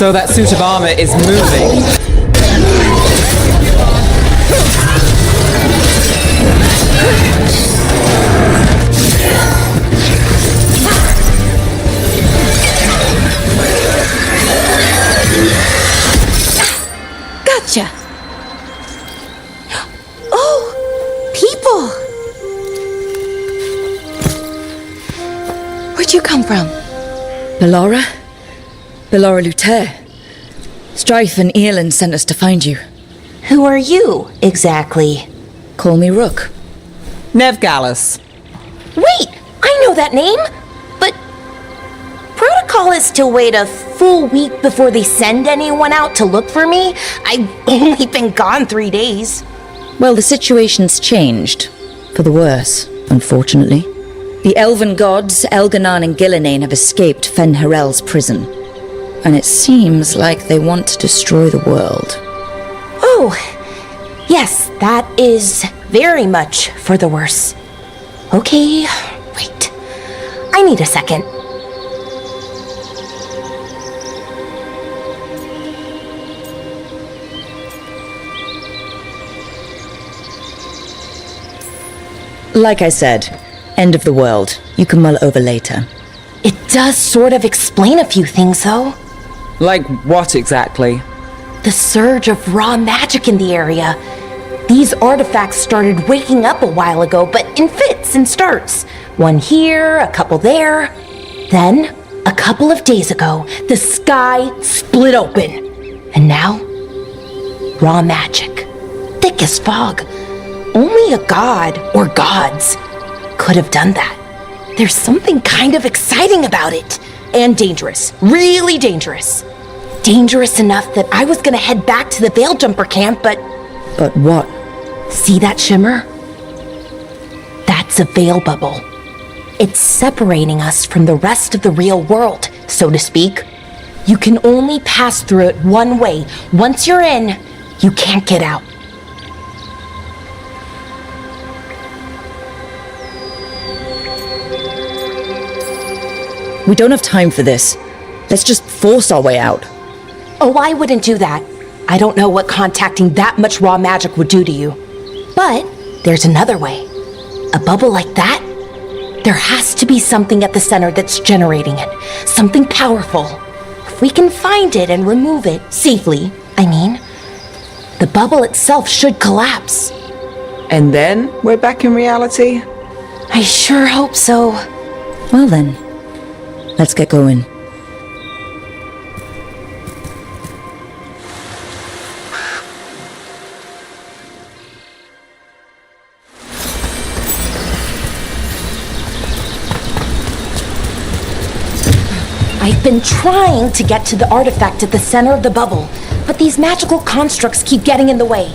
So that suit of armor is moving.
Gotcha. Oh, people. Where'd you come from?
Bellora? Bellora Luther. Strife and Earlin sent us to find you.
Who are you, exactly?
Call me Rook.
Nev Gallus.
Wait! I know that name! But protocol is to wait a full week before they send anyone out to look for me? I've only been gone 3 days.
Well, the situation's changed. For the worse, unfortunately. The elven gods, Elganan and Gillinane, have escaped Fen'Harel's prison. And it seems like they want to destroy the world.
Oh, yes, that is very much for the worse. Okay, wait. I need a second.
Like I said, end of the world. You can mull it over later.
It does sort of explain a few things, though.
Like what exactly?
The surge of raw magic in the area. These artifacts started waking up a while ago, but in fits and starts. One here, a couple there. Then, a couple of days ago, the sky split open. And now, raw magic. Thick as fog. Only a god, or gods, could have done that. There's something kind of exciting about it. And dangerous. Really dangerous. Dangerous enough that I was gonna head back to the Veil Jumper camp, but...
But what?
See that shimmer? That's a veil bubble. It's separating us from the rest of the real world, so to speak. You can only pass through it one way. Once you're in, you can't get out.
We don't have time for this. Let's just force our way out.
Oh, I wouldn't do that. I don't know what contacting that much raw magic would do to you. But there's another way. A bubble like that? There has to be something at the center that's generating it. Something powerful. If we can find it and remove it, safely, I mean, the bubble itself should collapse.
And then we're back in reality?
I sure hope so.
Well then, let's get going.
I've been trying to get to the artifact at the center of the bubble, but these magical constructs keep getting in the way.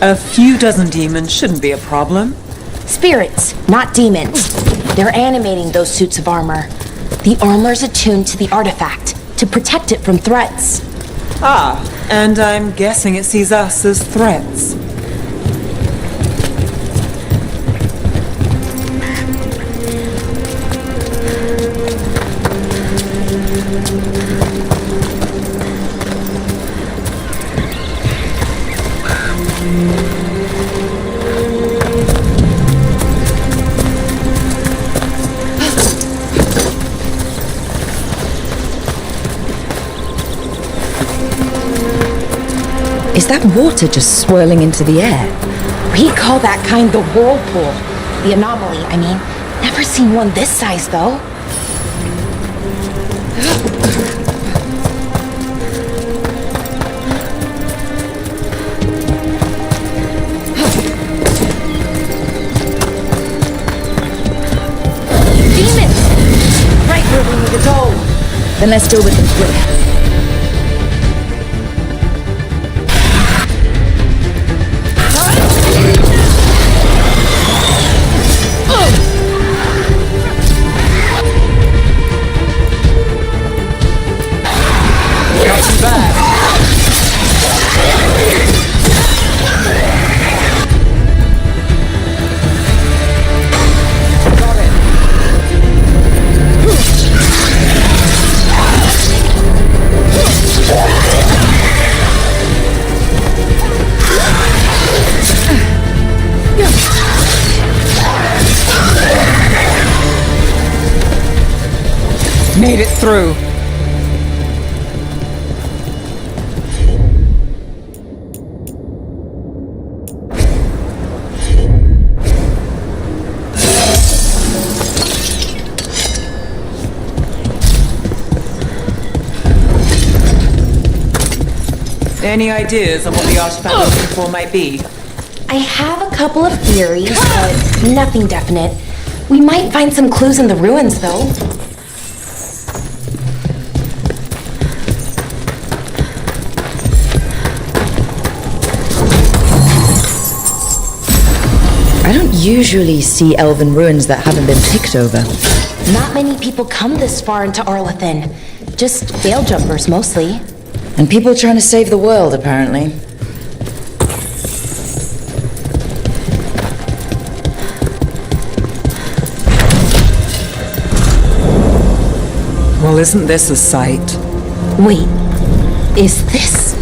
A few dozen demons shouldn't be a problem.
Spirits, not demons. They're animating those suits of armor. The armor's attuned to the artifact to protect it from threats.
Ah, and I'm guessing it sees us as threats.
Is that water just swirling into the air?
We call that kind the whirlpool. The anomaly, I mean. Never seen one this size, though. Demons! Right where we need to go.
Then let's deal with them quick.
made it through. Any ideas on what the artifact we're looking for might be?
I have a couple of theories, but nothing definite. We might find some clues in the ruins, though.
I don't usually see elven ruins that haven't been picked over.
Not many people come this far into Arlathan. Just veil jumpers, mostly.
And people trying to save the world, apparently.
Well, isn't this a sight?
Wait, is this?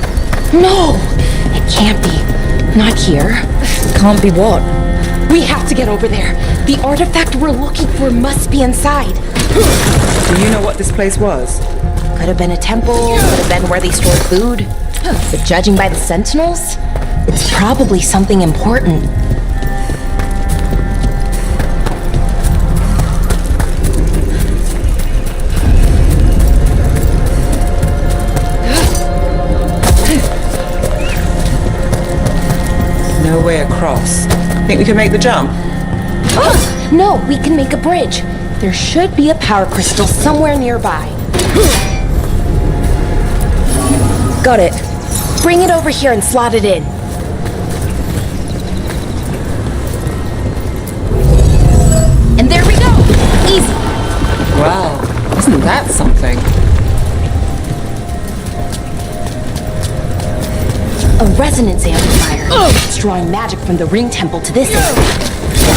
No! It can't be. Not here.
Can't be what?
We have to get over there. The artifact we're looking for must be inside.
Do you know what this place was?
Could have been a temple, could have been where they stored food. But judging by the sentinels, it's probably something important.
No way across. Think we can make the jump?
Oh, no, we can make a bridge. There should be a power crystal somewhere nearby.
Got it.
Bring it over here and slot it in. And there we go! Easy!
Wow, isn't that something?
A resonance amplifier. It's drawing magic from the ring temple to this area.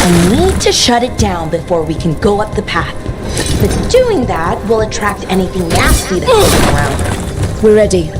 I need to shut it down before we can go up the path. But doing that will attract anything nasty that's floating around.
We're ready.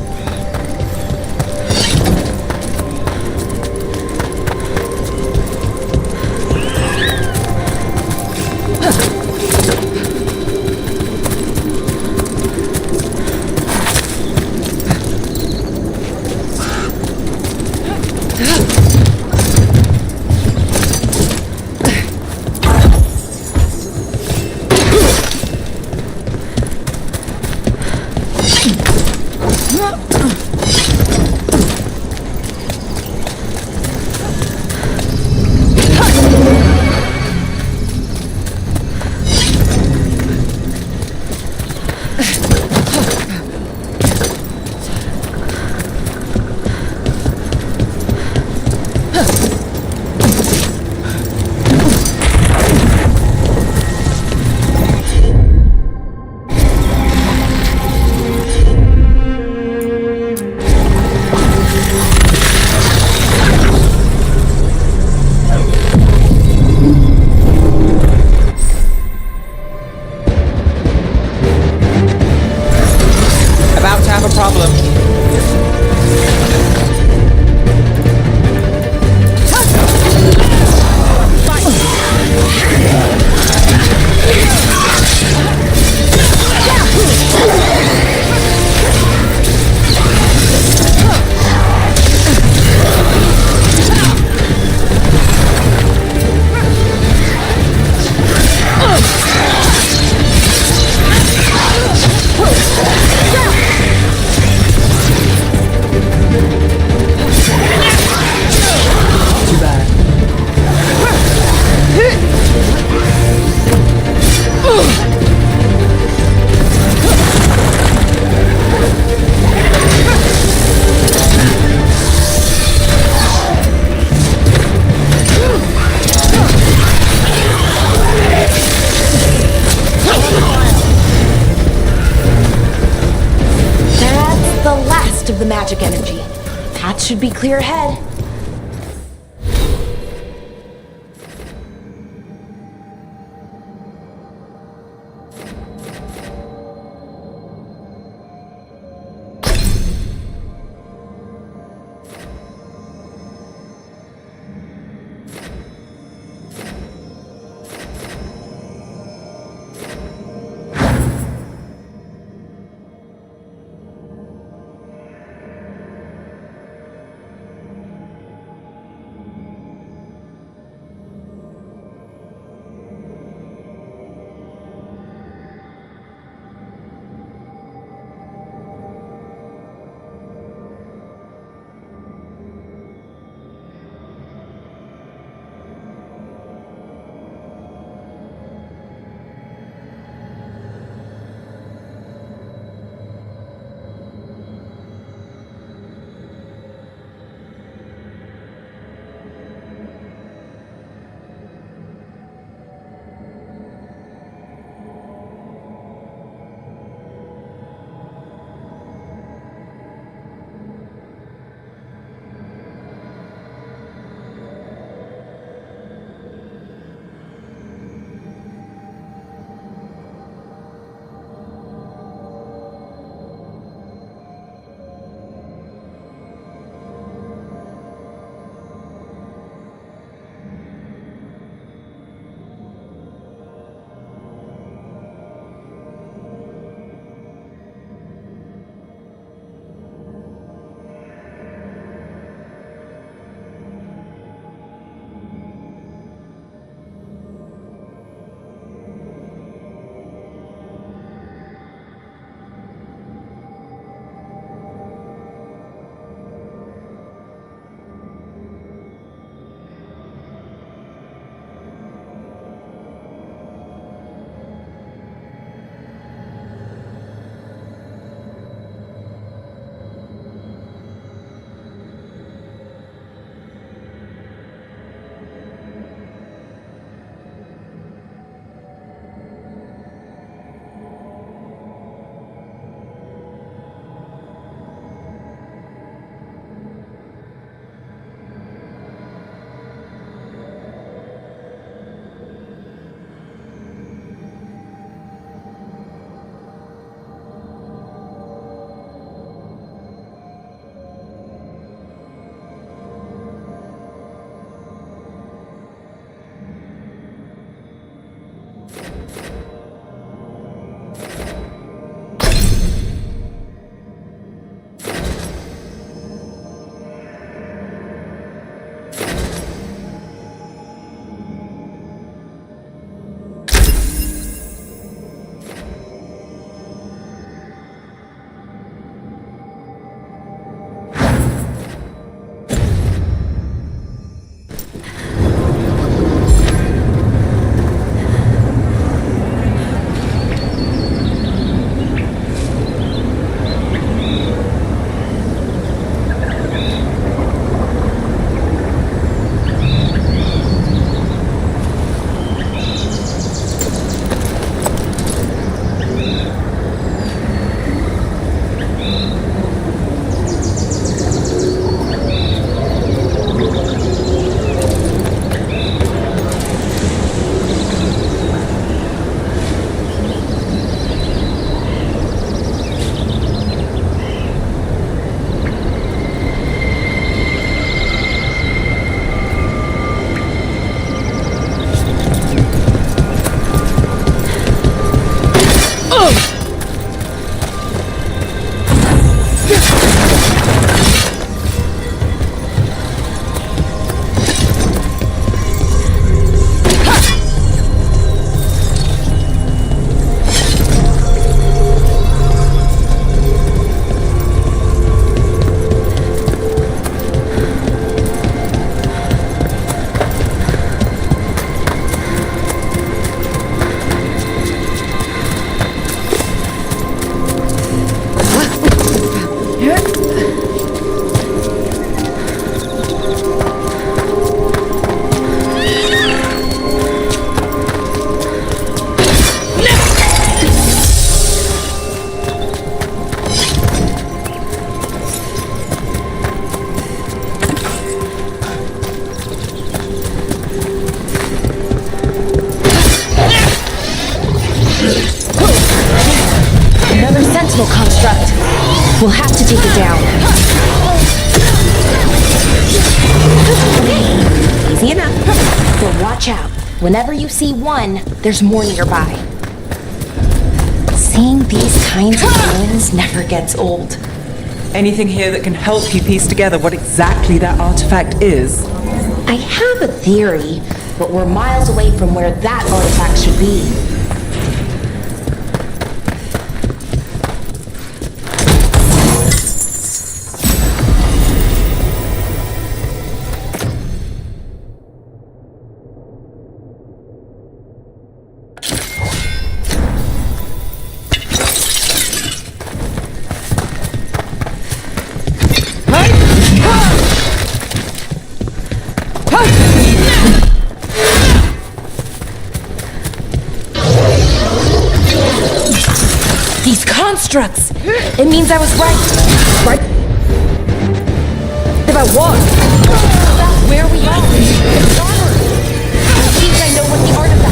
Of the magic energy. Path should be clear ahead. construct. We'll have to take it down. Easy enough. But watch out. Whenever you see one, there's more nearby. Seeing these kinds of ruins never gets old.
Anything here that can help you piece together what exactly that artifact is?
I have a theory, but we're miles away from where that artifact should be. These constructs! It means I was right. Right? If I was. That's where we are. It's armored. I think I know what the artifact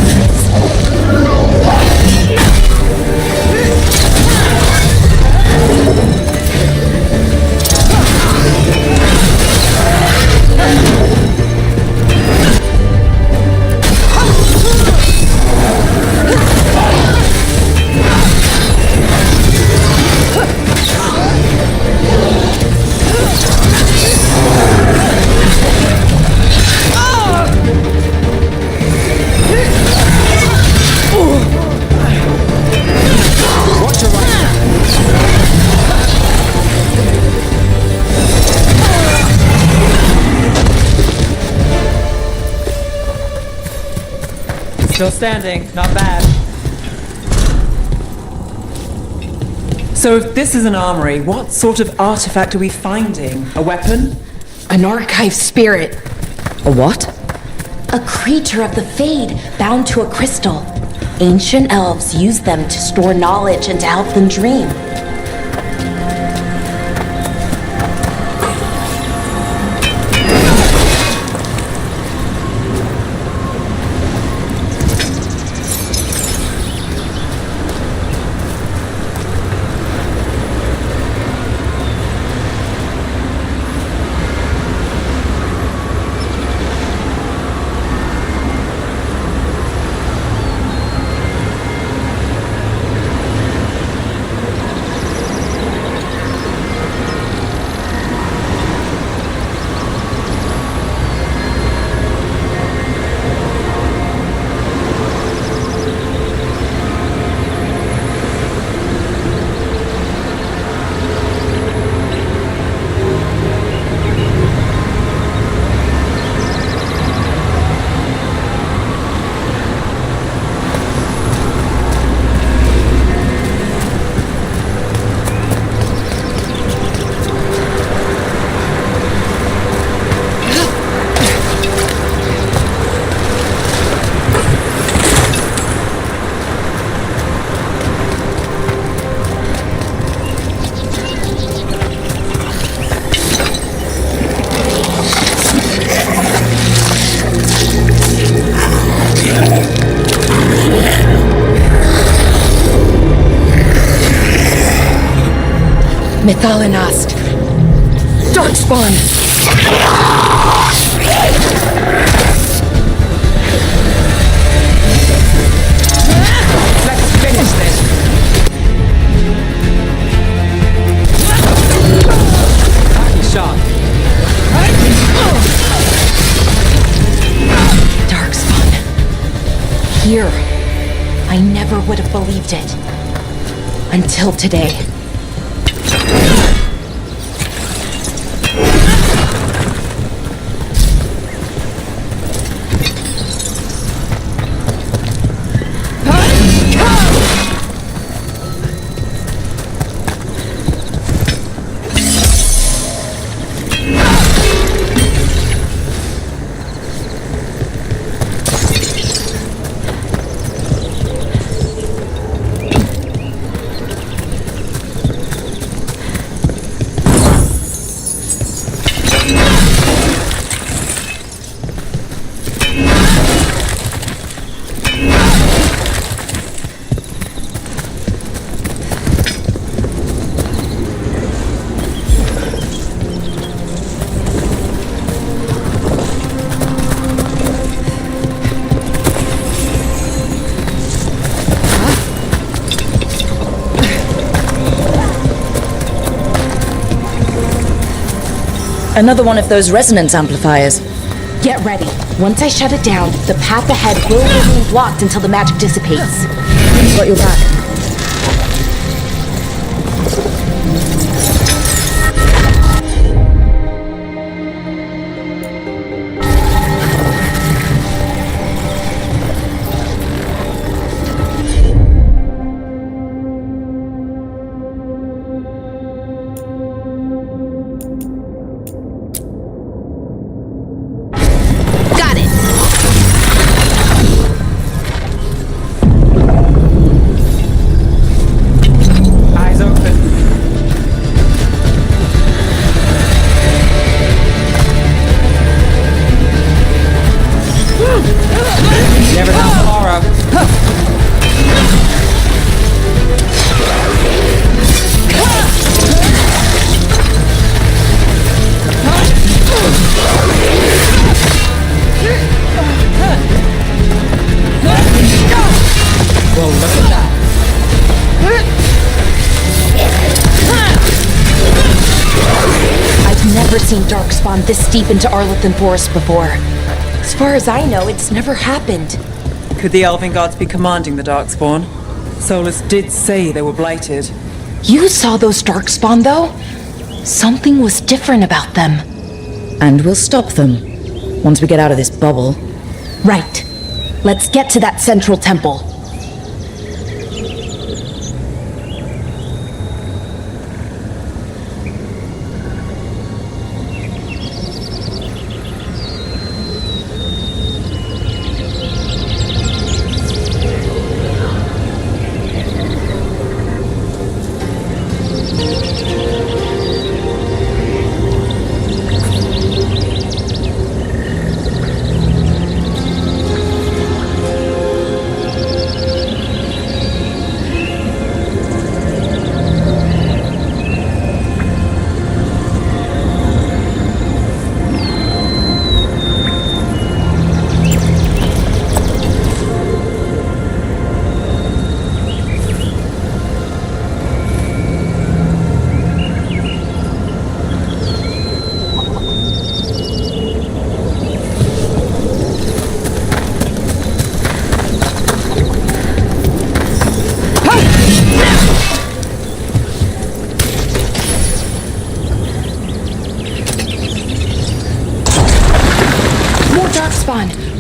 Still standing, not bad. So if this is an armory, what sort of artifact are we finding? A weapon?
An archive spirit.
A what?
A creature of the Fade, bound to a crystal. Ancient elves use them to store knowledge and to help them dream. Methalinast. Darkspawn.
Let's finish this. Shot.
Darkspawn. Here. I never would have believed it. Until today.
Another one of those resonance amplifiers.
Get ready. Once I shut it down, the path ahead will remain blocked until the magic dissipates.
Got your back.
Got it.
Eyes open. Never know tomorrow. Well, look at that.
I've never seen Darkspawn this deep into Arlethan Forest before. As far as I know, it's never happened.
Could the Elven Gods be commanding the Darkspawn? Solus did say they were blighted.
You saw those Darkspawn, though? Something was different about them.
And we'll stop them. Once we get out of this bubble.
Right. Let's get to that central temple.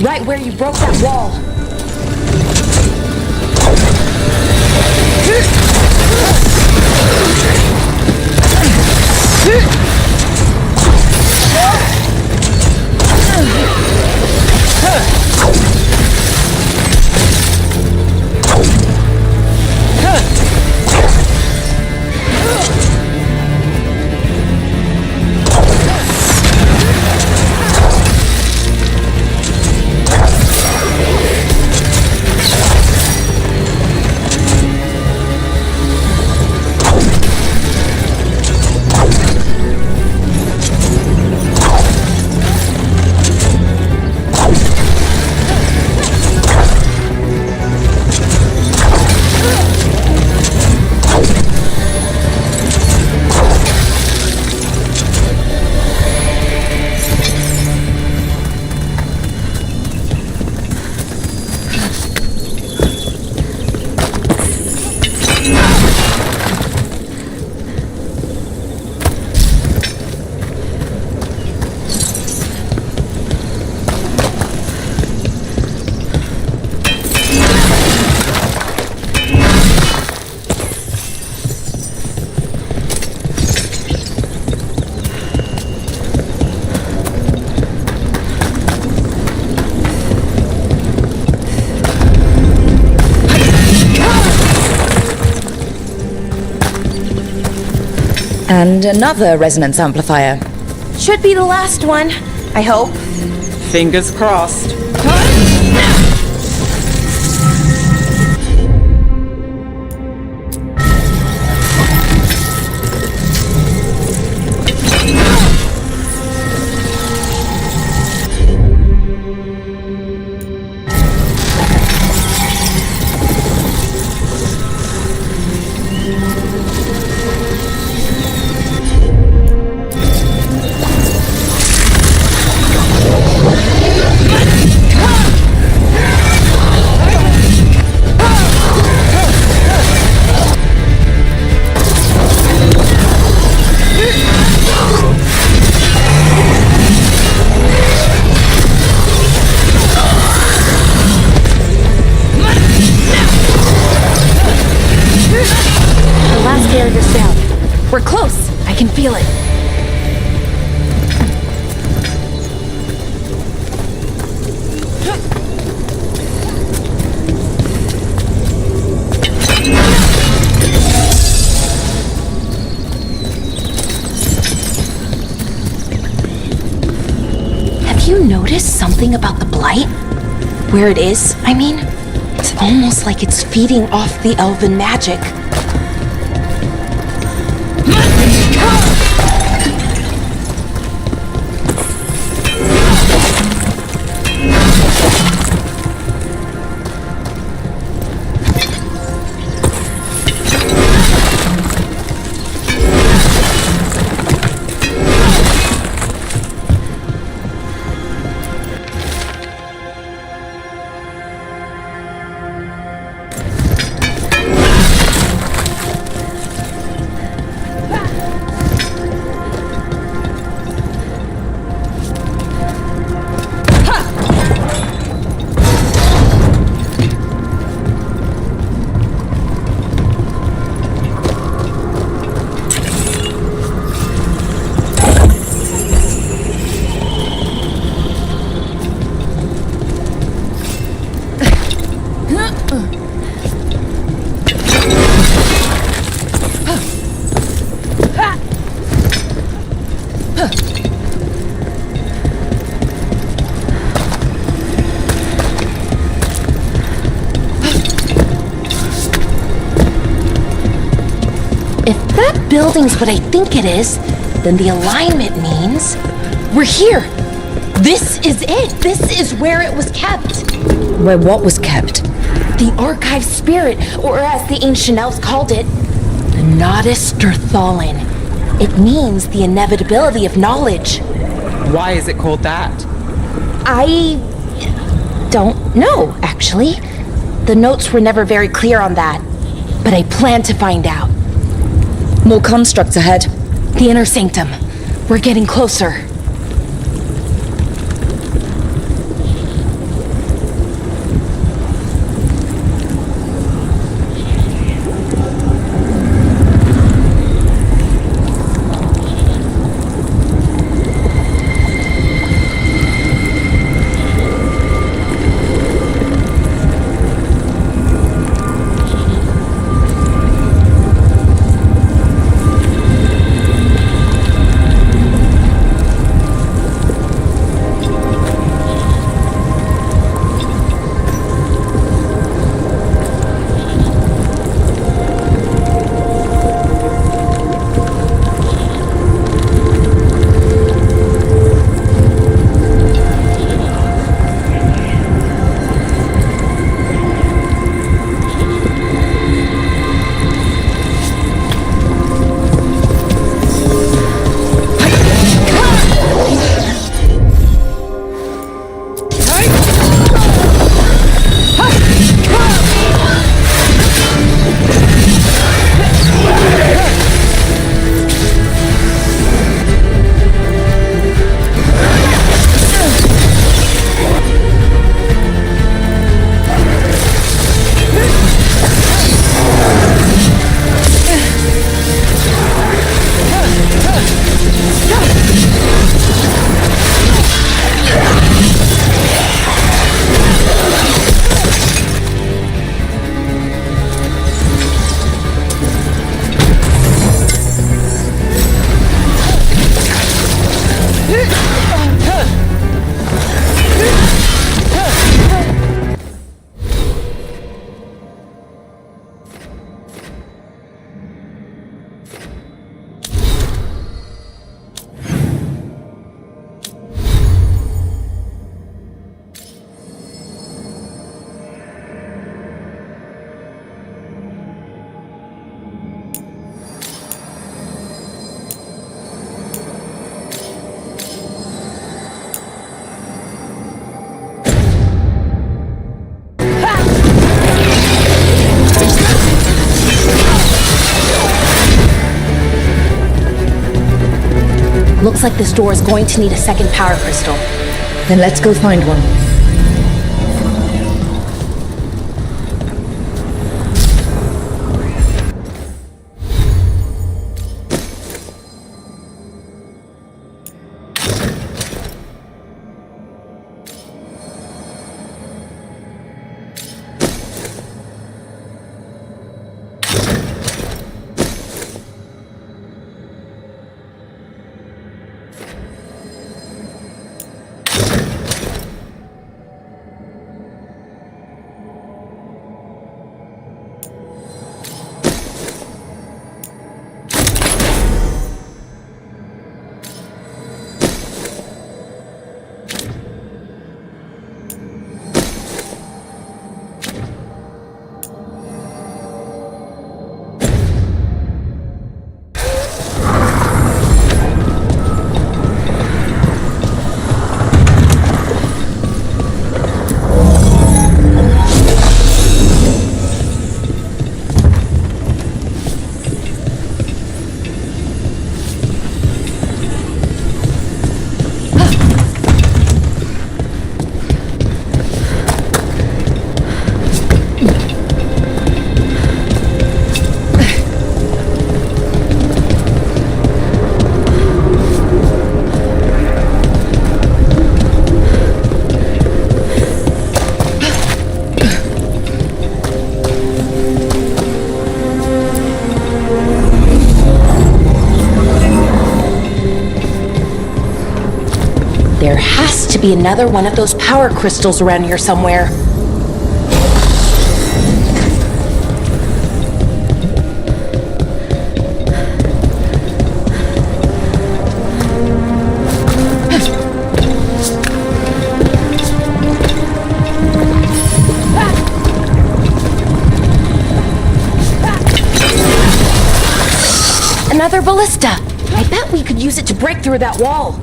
Right where you broke that wall.
And another resonance amplifier.
Should be the last one, I hope.
Fingers crossed.
We're close. I can feel it. Have you noticed something about the blight? Where it is, I mean? It's almost like it's feeding off the elven magic. If that building's what I think it is, then the alignment means we're here. This is it. This is where it was kept.
Where what was kept?
The archive spirit, or as the ancient elves called it, the Nodus Derthalin. It means the inevitability of knowledge.
Why is it called that?
I don't know, actually. The notes were never very clear on that, but I plan to find out.
More constructs ahead.
The inner sanctum. We're getting closer. Looks like this door is going to need a second power crystal.
Then let's go find one.
There has to be another one of those power crystals around here somewhere. Another ballista! I bet we could use it to break through that wall.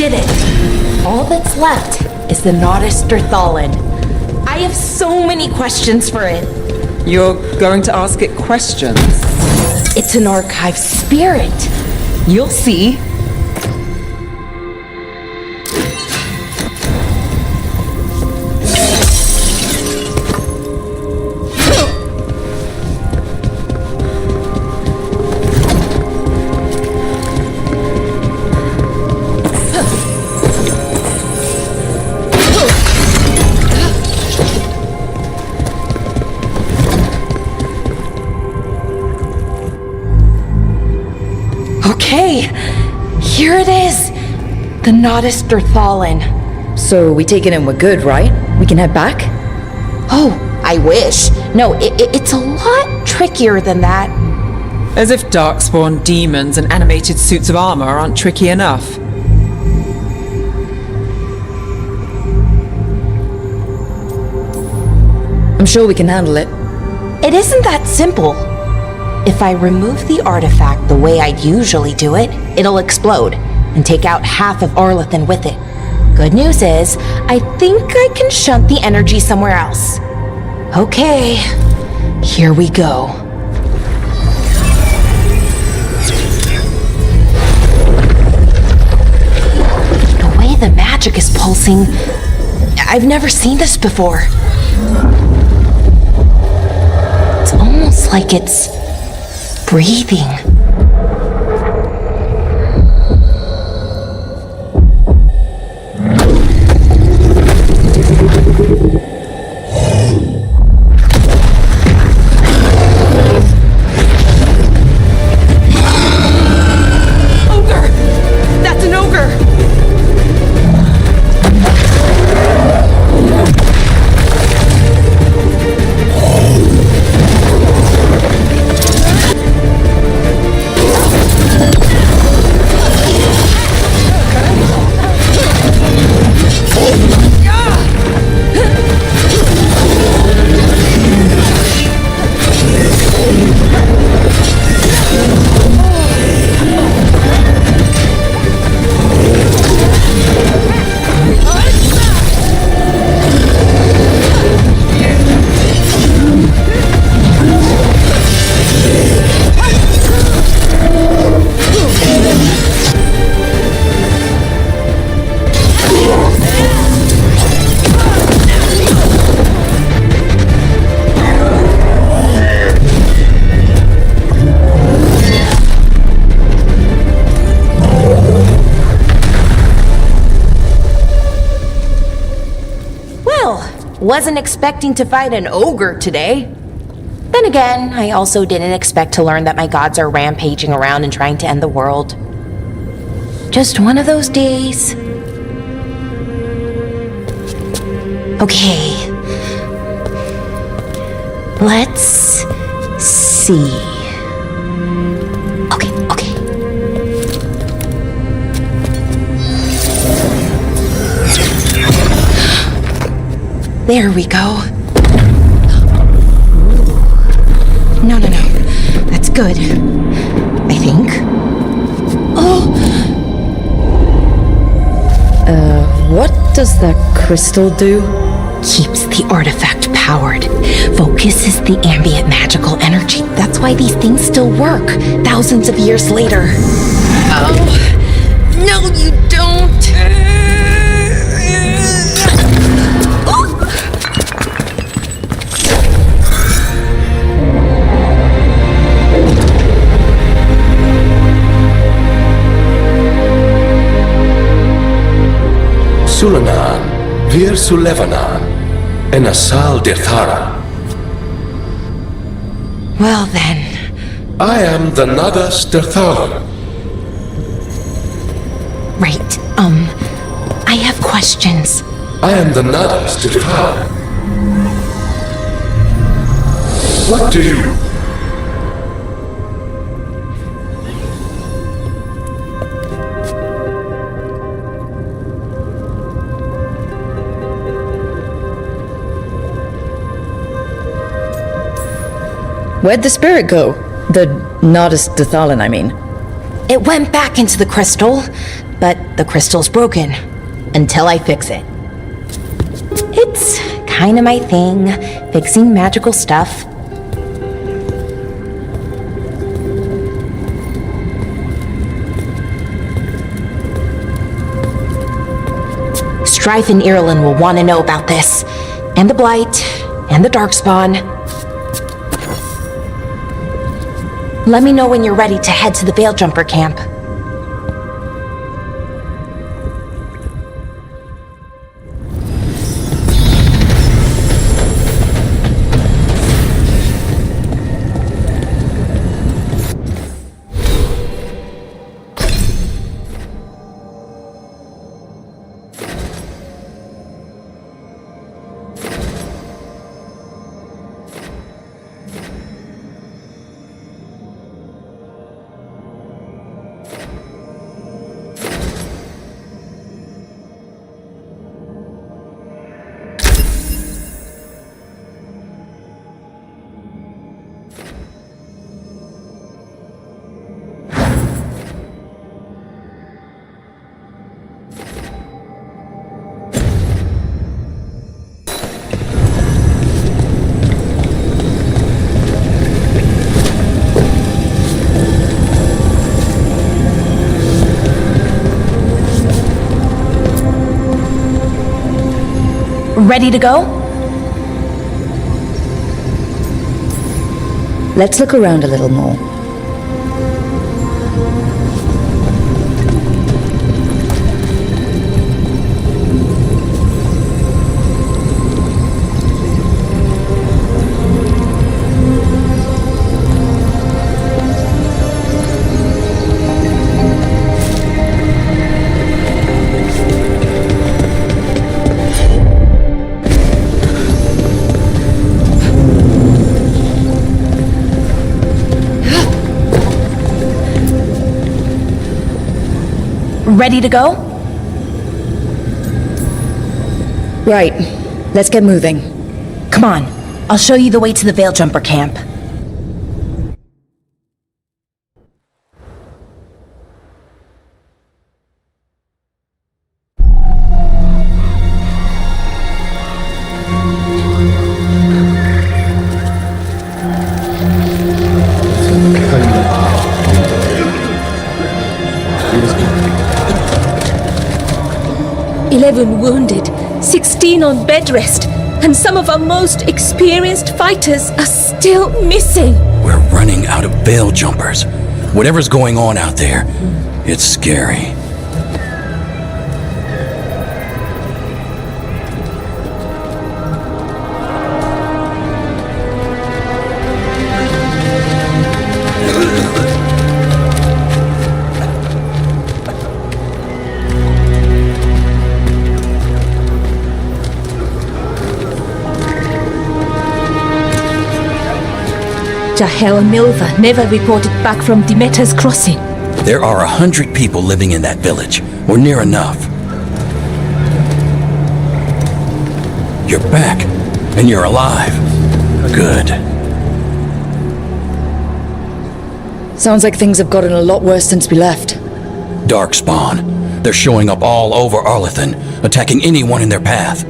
did it! All that's left is the Nodus Thalin. I have so many questions for it.
You're going to ask it questions?
It's an archive spirit. You'll see. Okay, here it is. The Nodus Thalin.
So we take it and we're good, right? We can head back?
Oh, I wish. No, it's a lot trickier than that.
As if darkspawn demons and animated suits of armor aren't tricky enough.
I'm sure we can handle it.
It isn't that simple. If I remove the artifact the way I'd usually do it, it'll explode and take out half of Arlathan with it. Good news is, I think I can shunt the energy somewhere else. Okay, here we go. The way the magic is pulsing, I've never seen this before. It's almost like it's breathing. Ogre! That's an ogre! Wasn't expecting to fight an ogre today. Then again, I also didn't expect to learn that my gods are rampaging around and trying to end the world. Just one of those days. Okay. Let's see. Okay. There we go. No. That's good. I think. Oh!
What does that crystal do?
Keeps the artifact powered. Focuses the ambient magical energy. That's why these things still work, thousands of years later. Oh! No, you don't!
Sulanan, Vir Sulevanan, and Asal Dirthara.
Well then.
I am the Nadas Dirthara.
Right, I have questions.
I am the Nadas Dirthara. What do you...
Where'd the spirit go? The Nodus Dathalan, I mean.
It went back into the crystal, but the crystal's broken. Until I fix it. It's kinda my thing, fixing magical stuff. Strife and Ireland will want to know about this. And the Blight, and the Darkspawn. Let me know when you're ready to head to the Veil Jumper camp. Ready to go?
Let's look around a little more.
Ready to go?
Right. Let's get moving.
Come on. I'll show you the way to the Veil Jumper camp.
Wounded, 16 on bed rest, and some of our most experienced fighters are still missing.
We're running out of Veil Jumpers. Whatever's going on out there, it's scary.
Jahel and Milva never reported back from Demeter's crossing.
There are 100 people living in that village, or near enough. You're back, and you're alive. Good.
Sounds like things have gotten a lot worse since we left.
Darkspawn. They're showing up all over Arlethan, attacking anyone in their path.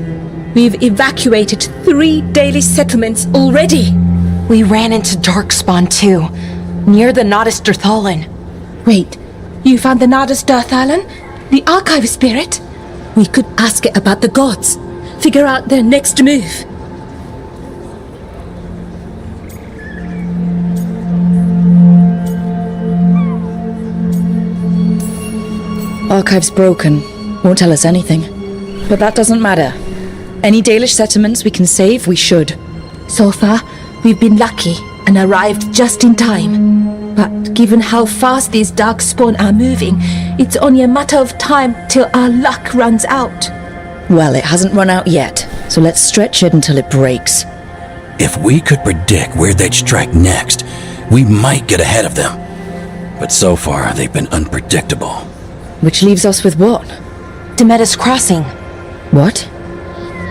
We've evacuated 3 daily settlements already.
We ran into Darkspawn too, near the Nodus Dirthalan.
Wait, you found the Nodus Dirthalan? The archive spirit? We could ask it about the gods. Figure out their next move.
Archive's broken. Won't tell us anything. But that doesn't matter. Any Dalish settlements we can save, we should.
So far, we've been lucky and arrived just in time. But given how fast these Darkspawn are moving, it's only a matter of time till our luck runs out.
Well, it hasn't run out yet, so let's stretch it until it breaks.
If we could predict where they'd strike next, we might get ahead of them. But so far, they've been unpredictable.
Which leaves us with what?
Demeter's crossing.
What?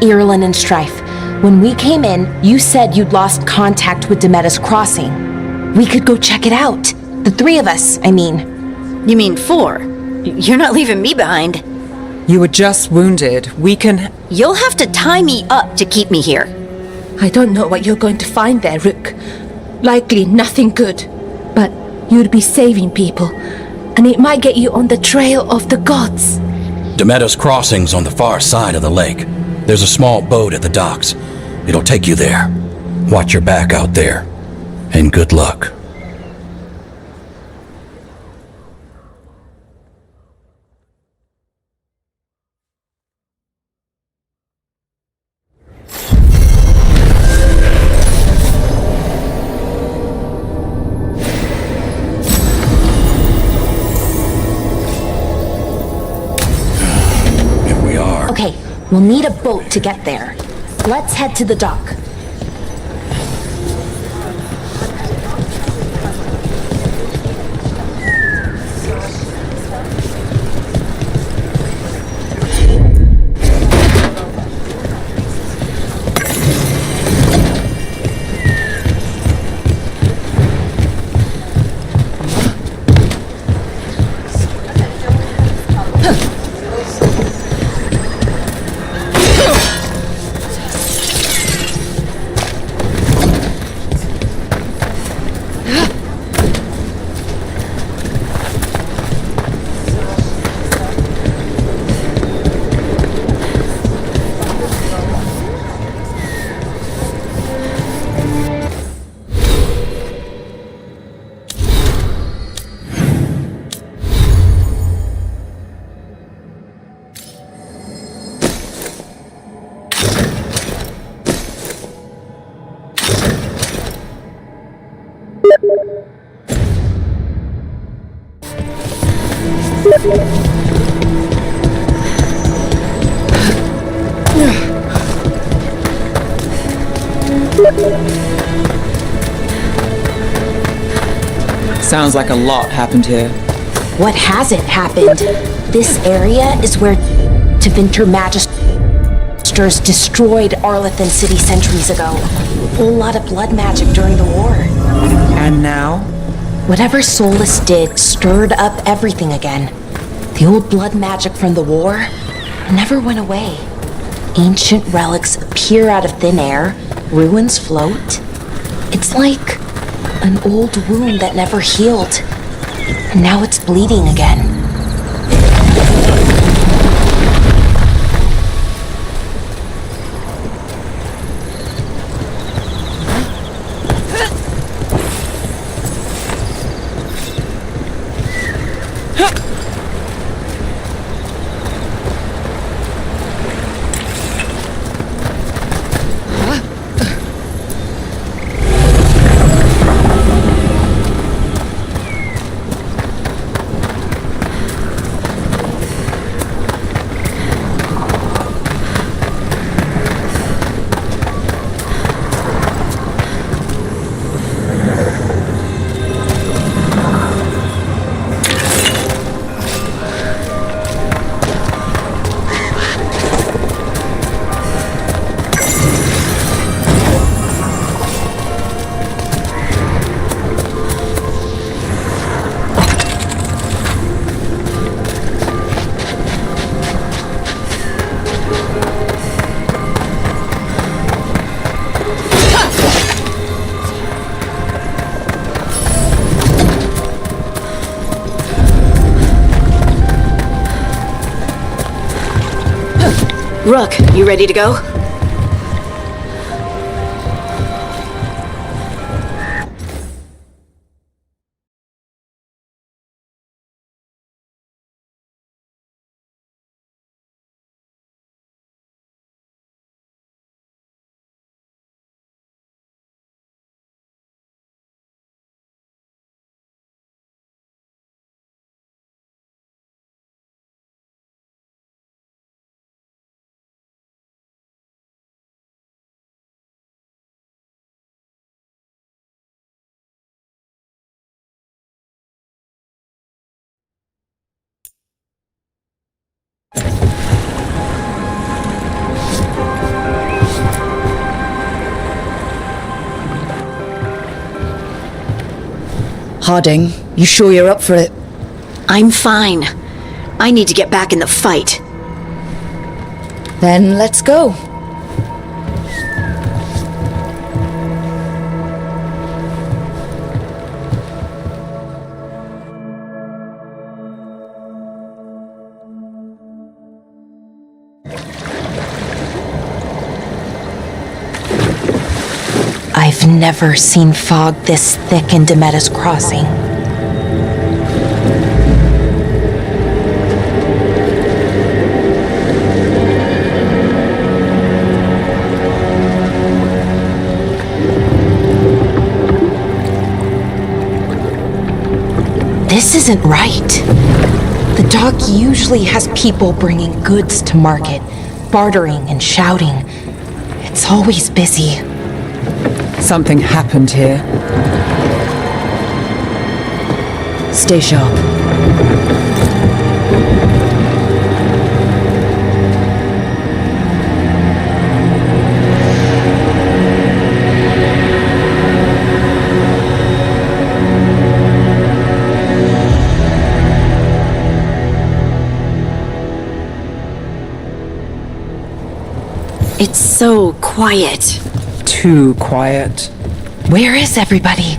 Irulan and Strife. When we came in, you said you'd lost contact with Demeter's crossing. We could go check it out. The 3 of us, I mean.
You mean 4? You're not leaving me behind.
You were just wounded. We can...
You'll have to tie me up to keep me here.
I don't know what you're going to find there, Rook. Likely nothing good. But you'd be saving people. And it might get you on the trail of the gods.
Demeter's crossing's on the far side of the lake. There's a small boat at the docks. It'll take you there. Watch your back out there. And good luck.
Okay, we'll need a boat to get there. Let's head to the dock.
Sounds like a lot happened here.
What hasn't happened? This area is where Tevinter Magisters destroyed Arlethan City centuries ago. A whole lot of blood magic during the war.
And now?
Whatever Solus did stirred up everything again. The old blood magic from the war never went away. Ancient relics appear out of thin air, ruins float. It's like an old wound that never healed, and now it's bleeding again.
Rook, you ready to go?
Harding, you sure you're up for it?
I'm fine. I need to get back in the fight.
Then let's go.
I've never seen fog this thick in Demetta's Crossing. This isn't right. The dock usually has people bringing goods to market, bartering and shouting. It's always busy.
Something happened here.
Stay sharp.
It's so quiet.
Too quiet.
Where is everybody?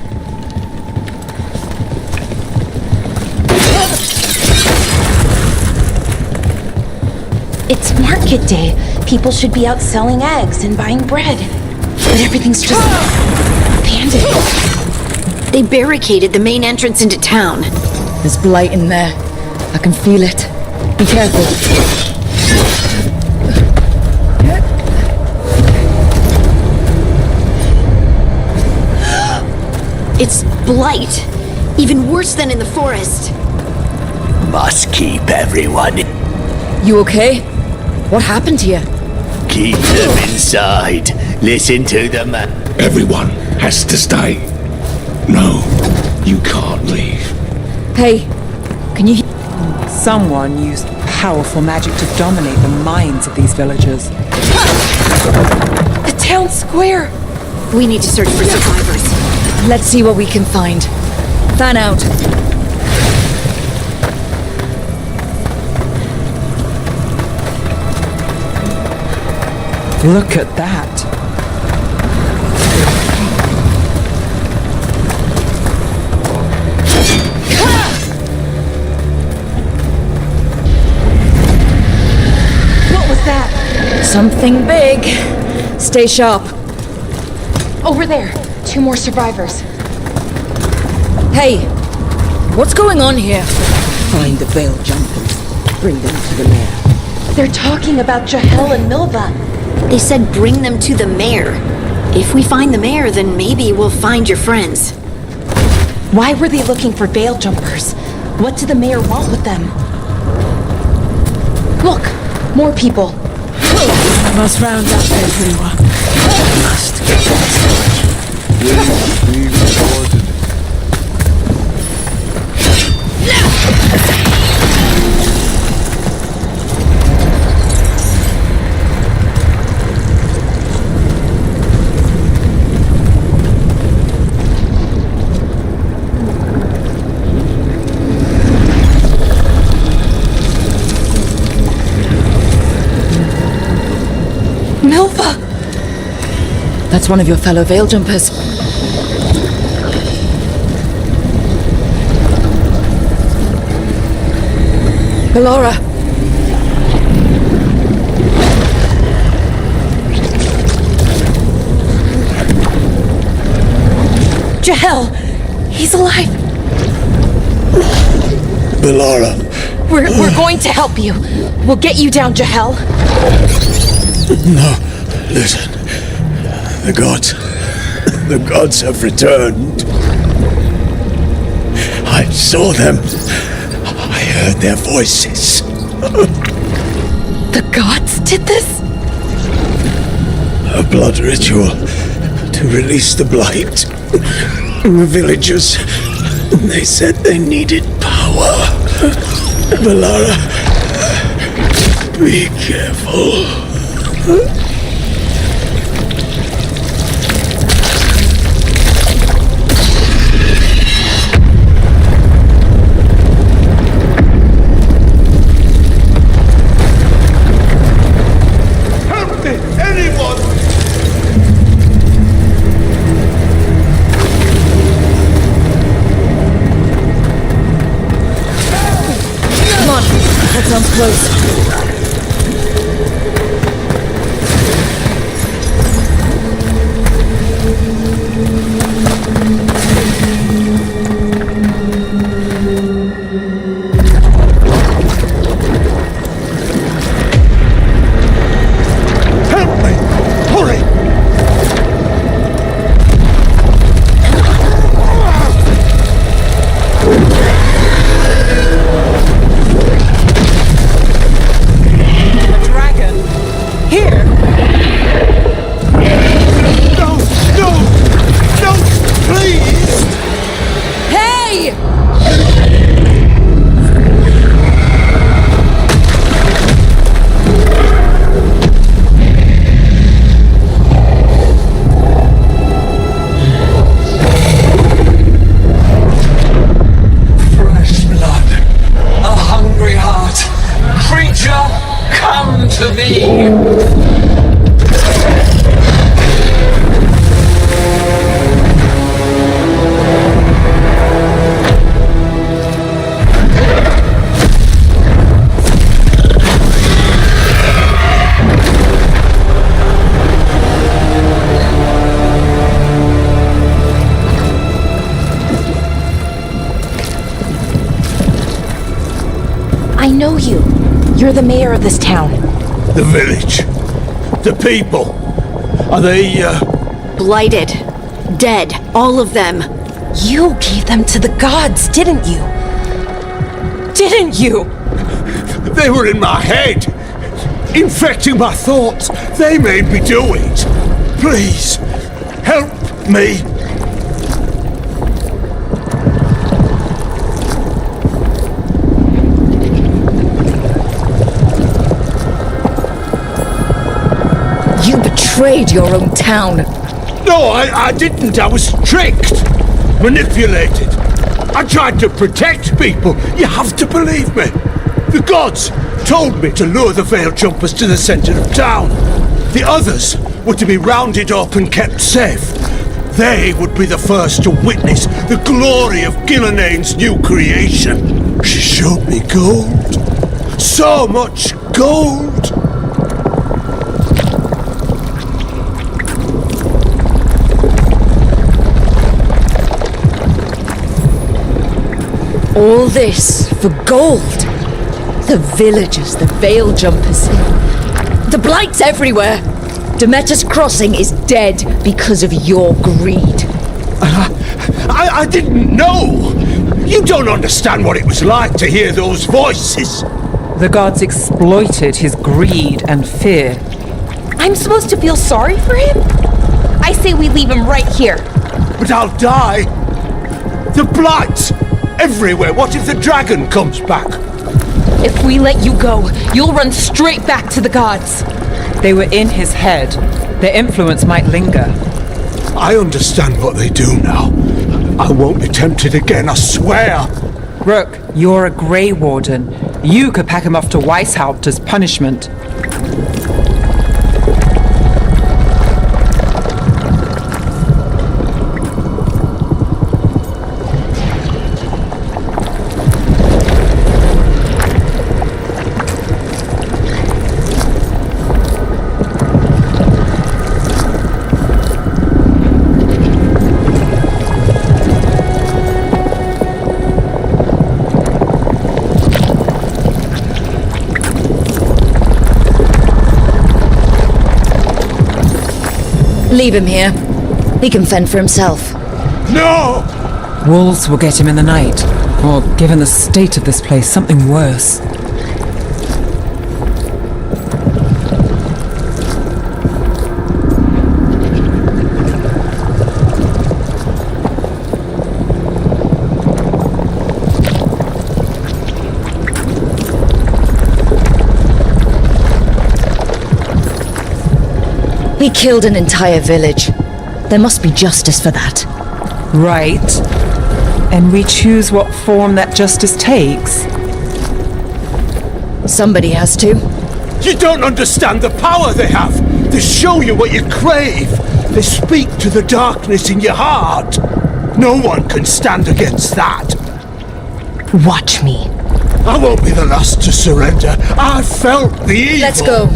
It's market day. People should be out selling eggs and buying bread. But everything's just abandoned.
They barricaded the main entrance into town.
There's blight in there. I can feel it. Be careful.
It's blight. Even worse than in the forest.
Must keep everyone.
You okay? What happened to you?
Keep them inside. Listen to them.
Everyone has to stay. No, you can't leave.
Hey, can you...
Someone used powerful magic to dominate the minds of these villagers.
The town square!
We need to search for survivors.
Let's see what we can find. Fan out.
Look at that.
What was that?
Something big. Stay sharp.
Over there. 2 more survivors.
Hey, what's going on here?
Find the veil jumpers. Bring them to the mayor.
They're talking about Jahel and Milva.
They said bring them to the mayor. If we find the mayor, then maybe we'll find your friends.
Why were they looking for veil jumpers? What did the mayor want with them? Look, more people.
Must round up everyone.
Must get this. Will be rewarded.
Milva!
That's one of your fellow veil jumpers. Bellora.
Jahel! He's alive!
Bellara.
We're going to help you. We'll get you down, Jahel.
No, listen. The gods have returned. I saw them. I heard their voices.
The gods did this?
A blood ritual to release the blight. The villagers, they said they needed power. Bellara, be careful.
Help me! Anyone!
Come on, that sounds close.
Help me! Hurry!
Dragon! Here!
No! No! No! Please!
Hey!
Fresh blood, a hungry heart. Creature, come to me.
I know you. You're the mayor of this town.
The village. The people. Are they,
Blighted. Dead. All of them.
You gave them to the gods, didn't you? Didn't you?
They were in my head. Infecting my thoughts. They made me do it. Please, help me.
You betrayed your own town.
No, I didn't. I was tricked. Manipulated. I tried to protect people. You have to believe me. The gods told me to lure the Veil Jumpers to the center of town. The others were to be rounded up and kept safe. They would be the first to witness the glory of Gillenane's new creation. She showed me gold. So much gold.
All this for gold. The villagers, the Veil Jumpers. The blight's everywhere. Demeter's Crossing is dead because of your greed.
I didn't know. You don't understand what it was like to hear those voices.
The gods exploited his greed and fear.
I'm supposed to feel sorry for him? I say we leave him right here.
But I'll die. The blight everywhere. What if the dragon comes back?
If we let you go, you'll run straight back to the gods.
They were in his head. Their influence might linger.
I understand what they do now. I won't be tempted again, I swear.
Rook, you're a Grey Warden. You could pack him off to Weishaupt as punishment.
Leave him here. He can fend for himself.
No!
Wolves will get him in the night. Or, given the state of this place, something worse.
He killed an entire village. There must be justice for that.
Right. And we choose what form that justice takes.
Somebody has to.
You don't understand the power they have. They show you what you crave. They speak to the darkness in your heart. No one can stand against that.
Watch me.
I won't be the last to surrender. I felt the evil.
Let's go.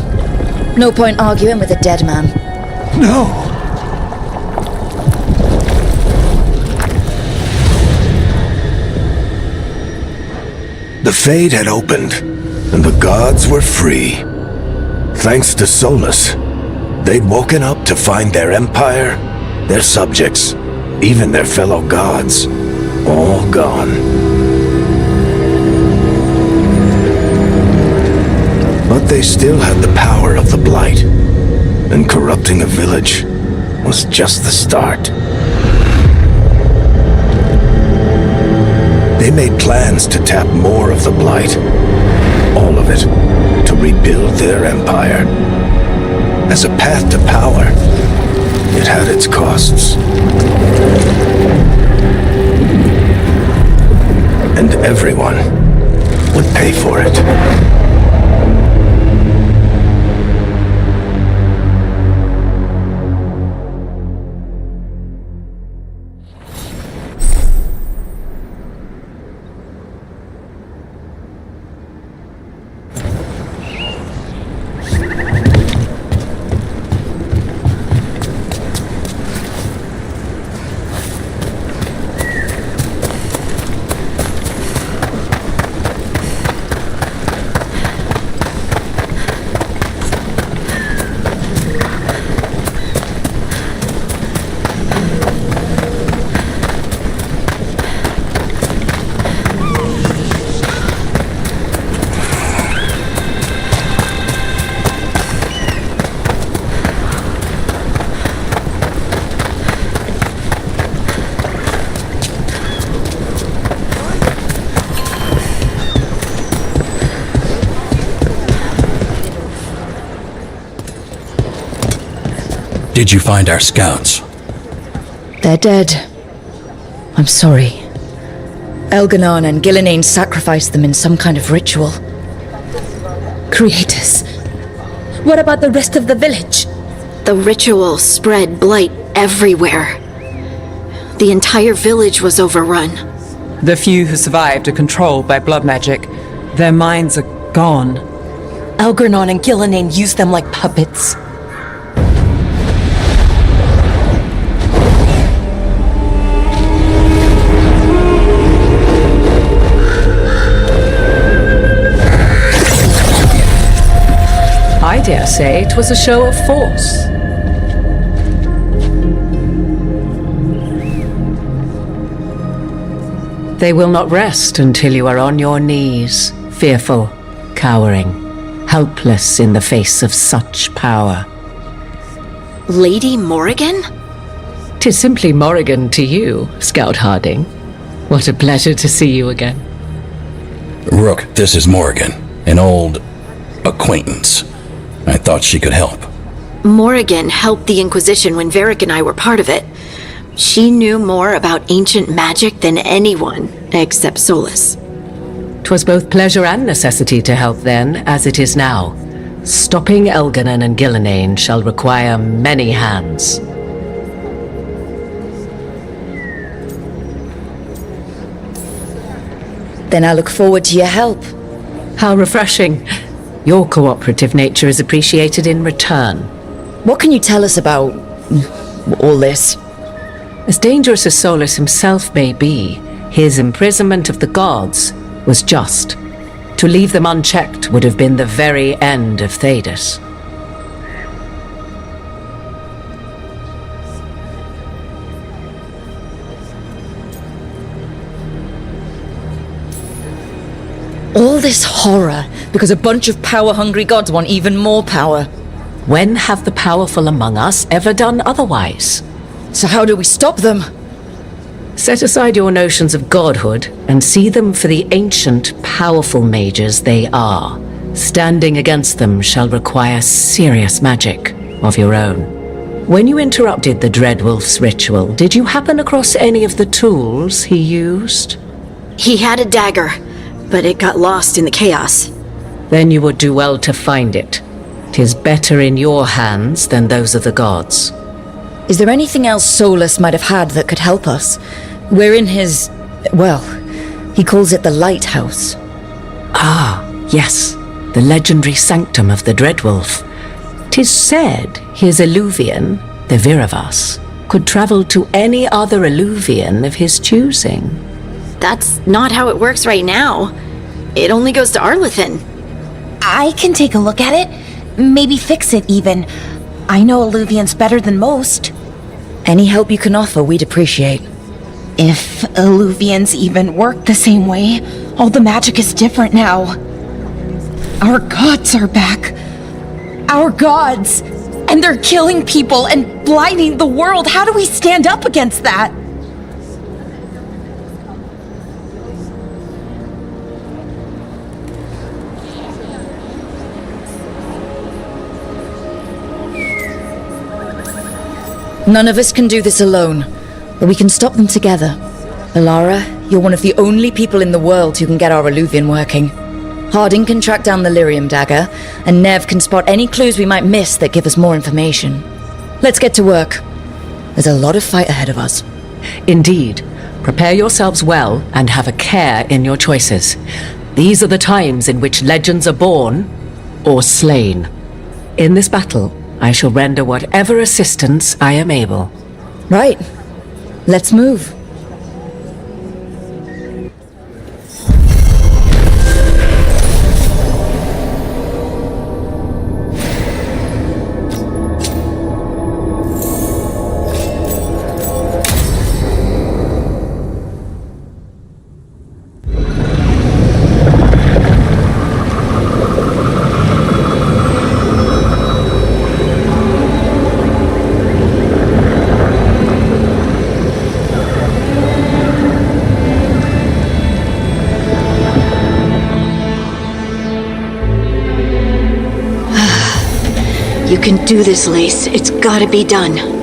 No point arguing with a dead man.
No.
The Fade had opened, and the gods were free. Thanks to Solus, they'd woken up to find their empire, their subjects, even their fellow gods, all gone. But they still had the power of the Blight, and corrupting a village was just the start. They made plans to tap more of the Blight, all of it, to rebuild their empire. As a path to power, it had its costs. And everyone would pay for it.
Did you find our scouts?
They're dead. I'm sorry. Elganon and Gillenane sacrificed them in some kind of ritual.
Creators. What about the rest of the village?
The ritual spread blight everywhere. The entire village was overrun.
The few who survived are controlled by blood magic. Their minds are gone.
Elganon and Gillenane used them like puppets.
I dare say it was a show of force. They will not rest until you are on your knees, fearful, cowering, helpless in the face of such power.
Lady Morrigan?
'Tis simply Morrigan to you, Scout Harding. What a pleasure to see you again.
Rook, this is Morrigan, an old acquaintance. I thought she could help.
Morrigan helped the Inquisition when Varric and I were part of it. She knew more about ancient magic than anyone, except Solus.
'Twas both pleasure and necessity to help then, as it is now. Stopping Elganon and Gillenane shall require many hands.
Then I look forward to your help.
How refreshing. Your cooperative nature is appreciated in return.
What can you tell us about all this?
As dangerous as Solus himself may be, his imprisonment of the gods was just. To leave them unchecked would have been the very end of Thedas.
this horror because a bunch of power-hungry gods want even more power.
When have the powerful among us ever done otherwise?
So how do we stop them?
Set aside your notions of godhood and see them for the ancient, powerful mages they are. Standing against them shall require serious magic of your own. When you interrupted the Dreadwolf's ritual, did you happen across any of the tools he used?
He had a dagger, but it got lost in the chaos.
Then you would do well to find it. 'Tis better in your hands than those of the gods.
Is there anything else Solus might have had that could help us? We're in his... well, he calls it the Lighthouse.
Ah, yes, the legendary sanctum of the Dreadwolf. 'Tis said his Illuvian, the Viravas, could travel to any other Illuvian of his choosing.
That's not how it works right now. It only goes to Arlethan.
I can take a look at it. Maybe fix it, even. I know Illuvians better than most.
Any help you can offer, we'd appreciate.
If Illuvians even work the same way, all the magic is different now. Our gods are back. Our gods! And they're killing people and blinding the world. How do we stand up against that?
None of us can do this alone, but we can stop them together. Alara, you're one of the only people in the world who can get our Illuvian working. Harding can track down the Lyrium dagger, and Nev can spot any clues we might miss that give us more information. Let's get to work. There's a lot of fight ahead of us.
Indeed. Prepare yourselves well and have a care in your choices. These are the times in which legends are born or slain. In this battle, I shall render whatever assistance I am able.
Right. Let's move.
You can do this, Lace. It's gotta be done.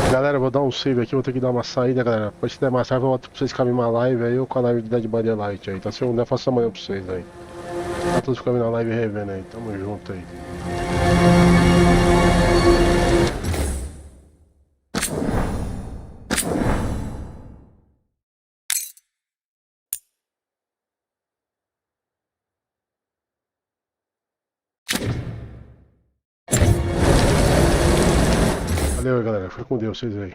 Galera, eu vou dar um save aqui, vou ter que dar uma saída, galera. Depois se der mais tarde, eu volto pra vocês ficarem na live aí, ou com a live de Dead by Daylight aí, tá? Se eu não der, faço amanhã pra vocês aí. Pra todos ficarem na live revendo aí, tamo junto aí. Valeu, galera. Fica com Deus, vocês aí.